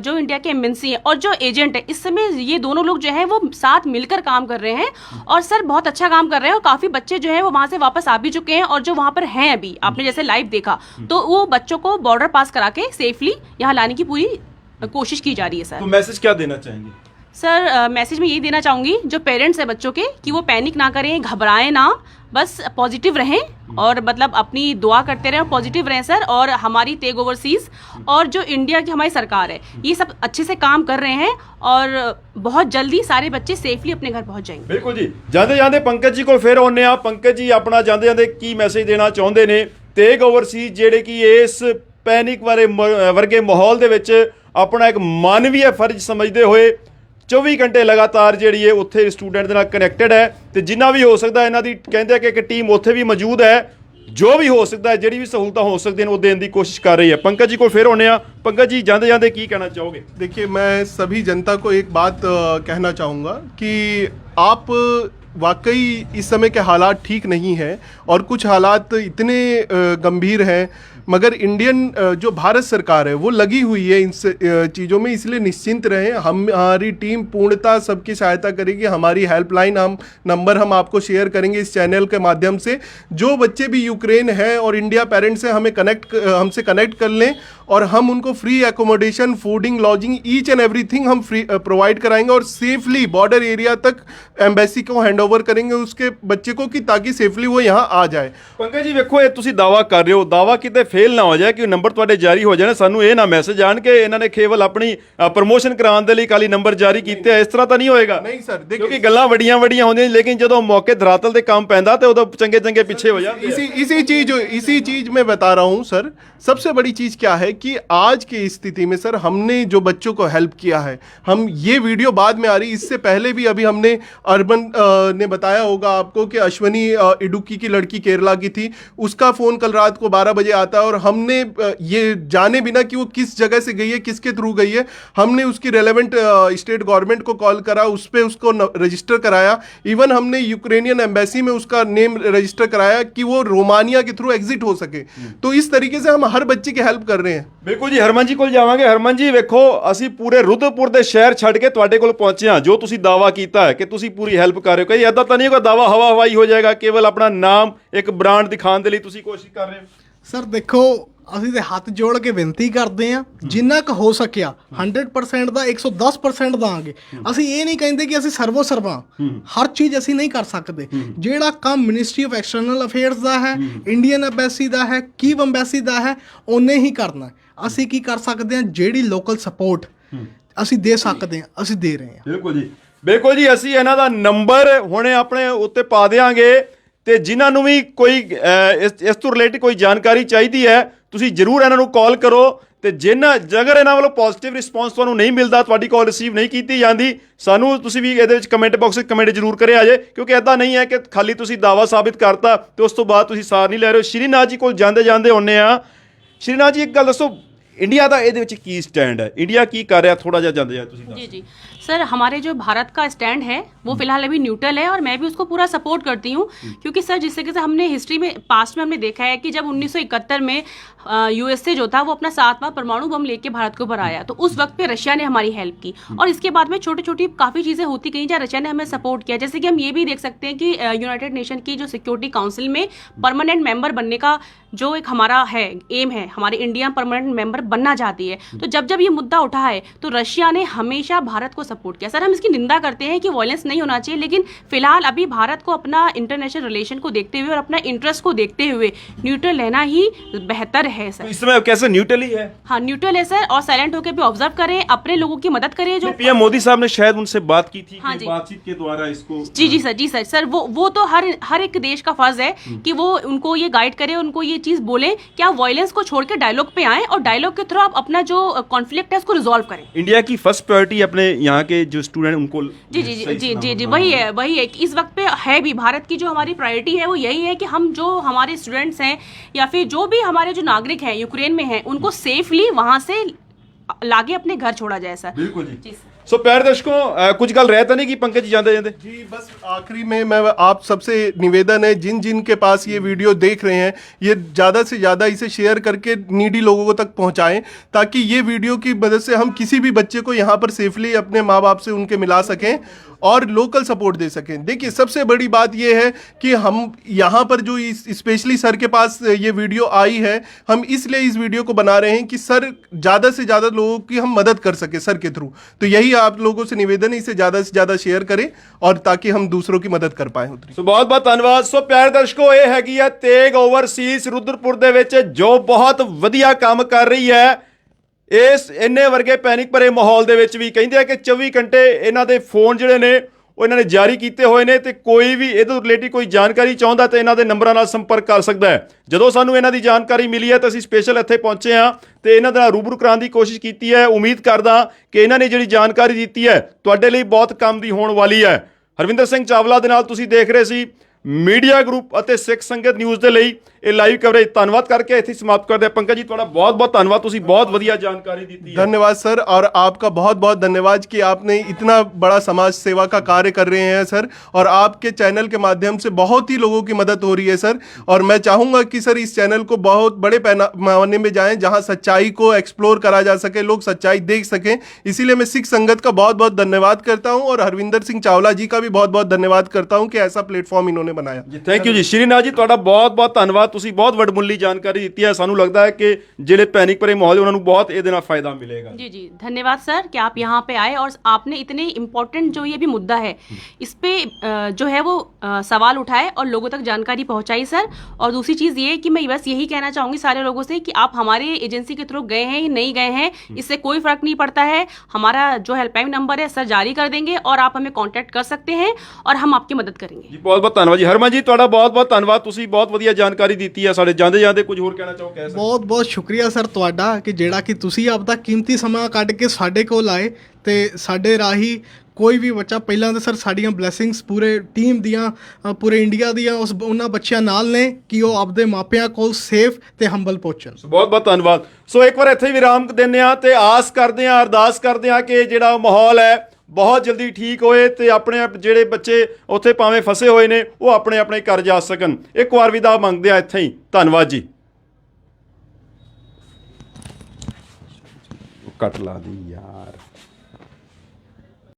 Speaker 3: जो इंडिया के एम्बेसी है और जो एजेंट है, इस समय ये दोनों लोग जो है वो साथ मिलकर काम कर रहे हैं और सर बहुत अच्छा काम कर रहे हैं। और काफ़ी बच्चे जो है वो वहाँ से वापस आ भी चुके हैं, और जो वहाँ पर हैं अभी आपने जैसे लाइव देखा, तो वो बच्चों को बॉर्डर पास करा के सेफली यहाँ लाने की पूरी कोशिश की जा रही है सर।
Speaker 1: तो मैसेज क्या देना चाहेंगे?
Speaker 3: सर मैसेज में यही देना चाहूँगी जो पेरेंट्स हैं बच्चों के, कि वो पैनिक ना करें, घबराएं ना, बस पॉजिटिव रहें और मतलब अपनी दुआ करते रहें और पॉजिटिव रहें सर। और हमारी तेग ओवरसीज़ और जो इंडिया की हमारी सरकार है, ये सब अच्छे से काम कर रहे हैं और बहुत जल्दी सारे बच्चे सेफली अपने घर पहुंच जाएंगे।
Speaker 1: बिल्कुल जी। ਜਾਂਦੇ ਜਾਂਦੇ ਪੰਕਜ ਜੀ ਕੋਲ ਫਿਰ ਆਉਂਦੇ ਆ। ਪੰਕਜ ਜੀ, ਆਪਣਾ ਜਾਂਦੇ ਜਾਂਦੇ ਕੀ ਮੈਸੇਜ ਦੇਣਾ ਚਾਹੁੰਦੇ ਨੇ ਤੇਗ ਓਵਰਸੀਜ਼ ਜਿਹੜੇ ਕਿ ਇਸ ਪੈਨਿਕ ਵਰਗੇ ਮਾਹੌਲ ਦੇ ਵਿੱਚ ਆਪਣਾ ਇੱਕ ਮਾਨਵੀ ਫਰਜ਼ ਸਮਝਦੇ ਹੋਏ 24 ਘੰਟੇ ਲਗਾਤਾਰ ਜਿਹੜੀ ਹੈ ਉੱਥੇ ਸਟੂਡੈਂਟ ਦੇ ਨਾਲ ਕਨੈਕਟਡ ਹੈ, ਤੇ ਜਿੰਨਾ ਵੀ ਹੋ ਸਕਦਾ ਇਹਨਾਂ ਦੀ ਕਹਿੰਦੇ ਕਿ ਇੱਕ ਟੀਮ ਉੱਥੇ ਵੀ ਮੌਜੂਦ ਹੈ, ਜੋ ਵੀ ਹੋ ਸਕਦਾ ਹੈ, ਜਿਹੜੀ ਵੀ ਸਹੂਲਤਾਂ ਹੋ ਸਕਦੀਆਂ ਨੇ ਉਹ ਦੇਣ ਦੀ ਕੋशिश कर रही है। पंकज जी को फिर होने पंकज जी, जाते जाते की कहना चाहोगे?
Speaker 2: देखिए, मैं सभी जनता को एक बात कहना चाहूँगा कि आप वाकई इस समय के हालात ठीक नहीं है और कुछ हालात इतने गंभीर हैं, मगर इंडियन जो भारत सरकार है वो लगी हुई है इन चीज़ों में, इसलिए निश्चिंत रहें। हमारी टीम पूर्णतः सबकी सहायता करेगी। हमारी हेल्पलाइन नंबर हम आपको शेयर करेंगे इस चैनल के माध्यम से। जो बच्चे भी यूक्रेन है और इंडिया पेरेंट्स हैं, हमसे कनेक्ट कर लें और हम उनको free accommodation, fooding, lodging, each and everything हम फ्री प्रोवाइड कराएंगे और सेफली बॉर्डर एरिया तक एम्बेसी को हैंडओवर करेंगे उसके बच्चे को, कि ताकि सेफली वो यहाँ आ जाए।
Speaker 1: पंकज जी वेखो, ये तुसी दावा कर रहे हो, दावा किते फेल ना हो जाए कि नंबर ਤੁਹਾਡੇ ਜਾਰੀ ਹੋ ਜਾਣ, ਸਾਨੂੰ ਇਹ ਨਾ ਮੈਸੇਜ ਆਣ ਕਿ ਇਹਨਾਂ ਨੇ ਕੇਵਲ ਆਪਣੀ ਪ੍ਰਮੋਸ਼ਨ ਕਰਾਉਣ ਦੇ ਲਈ ਖਾਲੀ ਨੰਬਰ ਜਾਰੀ ਕੀਤੇ ਆ। ਇਸ ਤਰ੍ਹਾਂ ਤਾਂ ਨਹੀਂ ਹੋਏਗਾ।
Speaker 2: ਨਹੀਂ ਸਰ, ਦੇਖिए,
Speaker 1: ਕਿਉਂਕਿ ਗੱਲਾਂ ਵੱਡੀਆਂ ਹੁੰਦੀਆਂ, ਲੇਕਿन ਜਦੋਂ ਮੌਕੇ ਧਰਾਤਲ ਤੇ ਕੰਮ ਪੈਂਦਾ ਤੇ ਉਦੋਂ ਚੰਗੇ ਚੰਗੇ ਪਿੱਛੇ ਹੋ ਜਾਂਦੇ।
Speaker 2: इसी चीज में बता रहा हूँ सर। सबसे बड़ी चीज क्या है कि आज की स्थिति में सर हमने जो बच्चों को हेल्प किया है, हम ये वीडियो बाद में आ रही, इससे पहले भी अभी हमने अर्बन ने बताया होगा आपको कि अश्वनी इडुक्की की लड़की केरला की थी, उसका फ़ोन कल रात को 12 बजे आता है और हमने ये जाने बिना कि वो किस जगह से गई है, किसके थ्रू गई है, हमने उसकी रेलेवेंट स्टेट गवर्नमेंट को कॉल करा, उस पर उसको रजिस्टर कराया। इवन हमने यूक्रेनियन एम्बेसी में उसका नेम रजिस्टर कराया कि वो रोमानिया के थ्रू एग्जिट हो सके। तो इस तरीके से हम हर बच्चे की हेल्प कर रहे हैं।
Speaker 1: ਬਿਲਕੁਲ ਜੀ। ਹਰਮਨ ਜੀ ਕੋਲ ਜਾਵਾਂਗੇ। ਹਰਮਨ ਜੀ ਵੇਖੋ, ਅਸੀਂ ਪੂਰੇ ਰੁੱਧਪੁਰ ਦੇ ਸ਼ਹਿਰ ਛੱਡ ਕੇ ਤੁਹਾਡੇ ਕੋਲ ਪਹੁੰਚੇ ਹਾਂ, ਜੋ ਤੁਸੀਂ ਦਾਵਾ ਕੀਤਾ ਹੈ ਕਿ ਤੁਸੀਂ ਪੂਰੀ ਹੈਲਪ ਕਰ ਰਹੇ ਹੋ। ਕਈ ਐਦਾਂ ਤਾਂ ਨਹੀਂ ਕੋਈ ਦਾਵਾ ਹਵਾ ਹਵਾਈ ਹੋ ਜਾਏਗਾ, ਕੇਵਲ ਆਪਣਾ ਨਾਮ ਇੱਕ ਬ੍ਰਾਂਡ ਦਿਖਾਉਣ ਦੇ ਲਈ ਤੁਸੀਂ ਕੋਸ਼ਿਸ਼ ਕਰ ਰਹੇ ਹੋ?
Speaker 4: ਸਰ ਦੇਖੋ, ਅਸੀਂ ਤੇ ਹੱਥ ਜੋੜ ਕੇ ਬੇਨਤੀ ਕਰਦੇ ਹਾਂ, ਜਿੰਨਾ ਕੁ ਹੋ ਸਕਿਆ 100% ਦਾ 110% ਦਾਂਗੇ। ਅਸੀਂ ਇਹ ਨਹੀਂ ਕਹਿੰਦੇ ਕਿ ਅਸੀਂ ਸਰਵੋ ਸਰਵਾ ਹਰ ਚੀਜ਼ ਅਸੀਂ ਨਹੀਂ ਕਰ ਸਕਦੇ। ਜਿਹੜਾ ਕੰਮ ਮਿਨਿਸਟਰੀ ਆਫ ਐਕਸਟਰਨਲ ਅਫੇਅਰਸ ਦਾ ਹੈ, ਇੰਡੀਅਨ ਐਮਬੈਸੀ ਦਾ ਹੈ, ਕੀਵ ਐਮਬੈਸੀ ਦਾ ਹੈ, ਉਹਨੇ ਹੀ ਕਰਨਾ। ਅਸੀਂ ਕੀ ਕਰ ਸਕਦੇ ਹਾਂ, ਜਿਹੜੀ ਲੋਕਲ ਸਪੋਰਟ ਅਸੀਂ ਦੇ ਸਕਦੇ ਹਾਂ ਅਸੀਂ ਦੇ ਰਹੇ ਹਾਂ।
Speaker 1: ਬਿਲਕੁਲ ਜੀ, ਬਿਲਕੁਲ ਜੀ। ਅਸੀਂ ਇਹਨਾਂ ਦਾ ਨੰਬਰ ਹੁਣੇ ਆਪਣੇ ਉੱਤੇ ਪਾ ਦਿਆਂਗੇ, ਤੇ ਜਿਨ੍ਹਾਂ ਨੂੰ ਵੀ ਕੋਈ ਇਸ ਤੋਂ ਰਿਲੇਟਡ ਕੋਈ ਜਾਣਕਾਰੀ ਚਾਹੀਦੀ ਹੈ, ਤੁਸੀਂ ਜ਼ਰੂਰ ਇਹਨਾਂ ਨੂੰ ਕਾਲ ਕਰੋ ਤੇ ਜੇਕਰ ਇਹਨਾਂ ਵੱਲੋਂ ਪੋਜ਼ਿਟਿਵ ਰਿਸਪੌਂਸ ਤੁਹਾਨੂੰ ਨਹੀਂ ਮਿਲਦਾ, ਤੁਹਾਡੀ ਕਾਲ ਰਿਸੀਵ ਨਹੀਂ ਕੀਤੀ ਜਾਂਦੀ, ਸਾਨੂੰ ਤੁਸੀਂ ਵੀ ਇਹਦੇ ਵਿੱਚ ਕਮੈਂਟ ਬਾਕਸ ਵਿੱਚ ਕਮੈਂਟ ਜ਼ਰੂਰ ਕਰਿਆ ਜੇ, ਕਿਉਂਕਿ ਇੱਦਾਂ ਨਹੀਂ ਹੈ ਕਿ ਖਾਲੀ ਤੁਸੀਂ ਦਾਵਾ ਸਾਬਿਤ ਕਰਤਾ ਤੇ ਉਸ ਤੋਂ ਬਾਅਦ ਤੁਸੀਂ ਸਾਰ ਨਹੀਂ ਲੈ ਰਹੇ ਹੋ। ਸ਼੍ਰੀਨਾਥ ਜੀ ਕੋਲ ਜਾਂਦੇ ਜਾਂਦੇ ਆਉਂਦੇ ਆ। ਸ਼੍ਰੀਨਾਥ ਜੀ, ਇੱਕ ਗੱਲ ਦੱਸੋ, इंडिया का ਇਹਦੇ ਵਿੱਚ ਕੀ स्टैंड है? इंडिया की कर रहा, थोड़ा जा जानते जाए तुसीं।
Speaker 3: जी जी सर, हमारे जो भारत का स्टैंड है वो फिलहाल अभी न्यूट्रल है और मैं भी उसको पूरा सपोर्ट करती हूँ, क्योंकि सर जिस तरीके से हमने हिस्ट्री में पास्ट में हमने देखा है कि जब 1971 में यूएसए जो था वो अपना 7वां परमाणु बम लेके भारत के ऊपर आया, तो उस वक्त पे रशिया ने हमारी हेल्प की और इसके बाद में छोटी छोटी काफ़ी चीज़ें होती गई जहाँ रशिया ने हमें सपोर्ट किया। जैसे कि हम ये भी देख सकते हैं कि यूनाइटेड नेशन की जो सिक्योरिटी काउंसिल में परमानेंट मेंबर बनने का जो एक हमारा है एम है, हमारी इंडिया परमानेंट मेंबर बनना चाहती है, तो जब जब ये मुद्दा उठा है तो रशिया ने हमेशा भारत को सपोर्ट किया। सर हम इसकी निंदा करते हैं कि वायलेंस नहीं होना चाहिए, लेकिन फिलहाल अभी भारत को अपना इंटरनेशनल रिलेशन को देखते हुए और अपना इंटरेस्ट को देखते हुए न्यूट्रल रहना ही बेहतर है सर।
Speaker 1: इस समय कैसे न्यूट्रल ही है?
Speaker 3: हाँ न्यूट्रल है सर, और साइलेंट होकर भी ऑब्जर्व करें, अपने लोगों की मदद करें। जो
Speaker 1: पीएम मोदी साहब ने शायद उनसे बात की थी,
Speaker 3: हाँ
Speaker 1: कि
Speaker 3: जी।
Speaker 1: बातचीत के द्वारा इसको
Speaker 3: जी सर सर वो तो हर एक देश का फर्ज है कि वो उनको ये गाइड करे, उनको ये चीज़ बोले कि आप वायलेंस को छोड़ के डायलॉग पे आएं और डायलॉग के थ्रू आप अपना जो कॉन्फ्लिक्ट है उसको रिजॉल्व करें।
Speaker 1: इंडिया की फर्स्ट प्रायोरिटी अपने यहाँ के जो स्टूडेंट उनको
Speaker 3: जी जी जी जी जी जी वही है कि इस वक्त पे है भी भारत की जो हमारी प्रायोरिटी है वो यही है कि हम जो हमारे स्टूडेंट्स हैं या फिर जो भी हमारे जो नागरिक हैं यूक्रेन में हैं उनको सेफली वहाँ से लागे अपने घर छोड़ा जाए सर।
Speaker 1: बिल्कुल जी।
Speaker 3: जी सर।
Speaker 1: सो प्यारे दर्शकों, कुछ गल रहता नहीं कि पंकज जी जाते जाते
Speaker 2: जी बस आखिरी में मैं आप सबसे निवेदन है, जिन जिन के पास ये वीडियो देख रहे हैं ये ज़्यादा से ज़्यादा इसे शेयर करके नीडी लोगों तक पहुंचाएं, ताकि ये वीडियो की मदद से हम किसी भी बच्चे को यहाँ पर सेफली अपने माँ बाप से उनके मिला सकें और लोकल सपोर्ट दे सकें। देखिए सबसे बड़ी बात ये है कि हम यहाँ पर जो स्पेशली सर के पास ये वीडियो आई है, हम इसलिए इस वीडियो को बना रहे हैं कि सर ज़्यादा से ज़्यादा लोगों की हम मदद कर सकें सर के थ्रू। तो यही आप लोगों से निवेदन है, इसे ज़्यादा से ज़्यादा शेयर करें और ताकि हम दूसरों की मदद कर पाएँ।
Speaker 1: सो बहुत बहुत धन्यवाद। सो प्यारे दर्शकों, ये हैगी है तेग ओवरसीज रुद्रपुर ਦੇ ਵਿੱਚ ਜੋ ਬਹੁਤ ਵਧੀਆ ਕੰਮ ਕਰ ਰਹੀ ਹੈ। ਇਸ ਇੰਨੇ ਵਰਗੇ ਪੈਨਿਕ ਭਰੇ ਮਾਹੌਲ ਦੇ ਵਿੱਚ ਵੀ ਕਹਿੰਦੇ ਆ ਕਿ 24 ਘੰਟੇ ਇਹਨਾਂ ਦੇ ਫੋਨ ਜਿਹੜੇ ਨੇ ਉਹ ਇਹਨਾਂ ਨੇ ਜਾਰੀ ਕੀਤੇ ਹੋਏ ਨੇ, ਤੇ ਕੋਈ ਵੀ ਇਹਦੇ ਰਿਲੇਟਿਵ ਕੋਈ ਜਾਣਕਾਰੀ ਚਾਹੁੰਦਾ ਤੇ ਇਹਨਾਂ ਦੇ ਨੰਬਰਾਂ ਨਾਲ ਸੰਪਰਕ ਕਰ ਸਕਦਾ ਹੈ। ਜਦੋਂ ਸਾਨੂੰ ਇਹਨਾਂ ਦੀ ਜਾਣਕਾਰੀ ਮਿਲੀ ਹੈ ਤਾਂ ਅਸੀਂ ਸਪੈਸ਼ਲ ਇੱਥੇ ਪਹੁੰਚੇ ਹਾਂ ਤੇ ਇਹਨਾਂ ਦਾ ਰੂਬਰੂ ਕਰਾਉਣ ਦੀ ਕੋਸ਼ਿਸ਼ ਕੀਤੀ ਹੈ। ਉਮੀਦ ਕਰਦਾ ਕਿ ਇਹਨਾਂ ਨੇ ਜਿਹੜੀ ਜਾਣਕਾਰੀ ਦਿੱਤੀ ਹੈ ਤੁਹਾਡੇ ਲਈ ਬਹੁਤ ਕੰਮ ਦੀ ਹੋਣ ਵਾਲੀ ਹੈ। ਹਰਵਿੰਦਰ ਸਿੰਘ ਚਾਵਲਾ ਦੇ ਨਾਲ ਤੁਸੀਂ ਦੇਖ ਰਹੇ ਸੀ मीडिया ग्रुप ਅਤੇ ਸਿੱਖ ਸੰਗਤ ਨਿਊਜ਼ ਦੇ ਲਈ ਇਹ ਲਾਈਵ ਕਵਰੇਜ। ਧੰਨਵਾਦ ਕਰਕੇ ਇੱਥੇ समाप्त करते हैं। पंकज जी ਤੁਹਾਡਾ बहुत बहुत धन्यवाद, ਤੁਸੀਂ बहुत ਵਧੀਆ जानकारी दी है।
Speaker 2: धन्यवाद सर, और आपका बहुत बहुत धन्यवाद कि आपने इतना बड़ा समाज सेवा का कार्य कर रहे हैं सर, और आपके चैनल के माध्यम से बहुत ही लोगों की मदद हो रही है सर। और मैं चाहूँगा कि सर इस चैनल को बहुत बड़े पैमाने में जाएं जहाँ सच्चाई को एक्सप्लोर करा जा सके, लोग सच्चाई देख सकें। इसीलिए मैं सिख संगत का बहुत बहुत धन्यवाद करता हूँ और हरविंदर सिंह चावला जी का भी बहुत बहुत धन्यवाद करता हूँ कि ऐसा प्लेटफॉर्म इन्होंने बनाया
Speaker 1: जी। थैंक यू जी। श्रीनाथ जी ਤੁਹਾਡਾ ਬਹੁਤ ਬਹੁਤ ਧੰਨਵਾਦ, ਤੁਸੀਂ ਬਹੁਤ ਵਡਮੁੱਲੀ ਜਾਣਕਾਰੀ ਦਿੱਤੀ ਹੈ। ਸਾਨੂੰ ਲੱਗਦਾ ਹੈ कि ਜਿਹੜੇ पैनिक ਭਰੇ ਮਾਹੌਲ ਉਹਨਾਂ ਨੂੰ बहुत ਇਹਦੇ ਨਾਲ फायदा मिलेगा।
Speaker 3: जी जी धन्यवाद सर कि आप यहाँ पे आए और आपने इतने इम्पोर्टेंट जो ये भी मुद्दा है इस पे जो है वो सवाल उठाए और लोगों तक जानकारी पहुँचाई सर। और दूसरी चीज़ ये कि मैं बस यही कहना चाहूँगी सारे लोगों से कि आप हमारे एजेंसी के थ्रू गए हैं या नहीं गए हैं इससे कोई फ़र्क नहीं पड़ता है। हमारा जो हेल्पलाइन नंबर है सर जारी कर देंगे और आप हमें कॉन्टैक्ट कर सकते हैं और हम आपकी मदद करेंगे।
Speaker 1: जी बहुत बहुत धन्यवाद जी। हरमन जी ਤੁਹਾਡਾ ਬਹੁਤ ਬਹੁਤ ਧੰਨਵਾਦ, ਤੁਸੀਂ ਬਹੁਤ ਵਧੀਆ ਜਾਣਕਾਰੀ ਦਿੱਤੀ ਹੈ। ਸਾਡੇ ਜਾਂਦੇ ਜਾਂਦੇ ਕੁਝ ਹੋਰ ਕਹਿਣਾ ਚਾਹੋ ਕਹਿ ਸਕਦੇ।
Speaker 4: ਬਹੁਤ ਬਹੁਤ ਸ਼ੁਕਰੀਆ ਸਰ ਤੁਹਾਡਾ ਕਿ ਜਿਹੜਾ ਕਿ ਤੁਸੀਂ ਆਪਦਾ ਕੀਮਤੀ ਸਮਾਂ ਕੱਢ ਕੇ ਸਾਡੇ ਕੋਲ ਆਏ ਤੇ ਸਾਡੇ ਰਾਹੀਂ ਕੋਈ ਵੀ ਬੱਚਾ, ਪਹਿਲਾਂ ਤਾਂ ਸਰ ਸਾਡੀਆਂ ਬਲੇਸਿੰਗਸ ਪੂਰੇ ਟੀਮ ਦੀਆਂ, ਪੂਰੇ ਇੰਡੀਆ ਦੀਆਂ ਉਹਨਾਂ ਬੱਚਿਆਂ ਨਾਲ ਨੇ ਕਿ ਉਹ ਆਪਦੇ ਮਾਪਿਆਂ ਕੋਲ ਸੇਫ ਤੇ ਹੰਬਲ ਪਹੁੰਚਣ।
Speaker 1: ਬਹੁਤ ਬਹੁਤ ਧੰਨਵਾਦ। ਸੋ ਇੱਕ ਵਾਰ ਇੱਥੇ ਵਿਰਾਮ ਦਿੰਦੇ ਹਾਂ ਤੇ ਆਸ ਕਰਦੇ ਹਾਂ, ਅਰਦਾਸ ਕਰਦੇ ਹਾਂ ਕਿ ਜਿਹੜਾ ਮਾਹੌਲ ਹੈ ਬਹੁਤ ਜਲਦੀ ਠੀਕ ਹੋਏ ਤੇ ਆਪਣੇ ਜਿਹੜੇ ਬੱਚੇ ਉੱਥੇ ਭਾਵੇਂ ਫਸੇ ਹੋਏ ਨੇ ਉਹ ਆਪਣੇ ਆਪਣੇ ਘਰ ਜਾ ਸਕਣ। ਇੱਕ ਵਾਰ ਵਿਦਾ ਮੰਗਦੇ ਆ ਇੱਥੇ ਹੀ। ਧੰਨਵਾਦ ਜੀ। ਕੱਟ ਲਾ ਦੀ ਯਾਰ।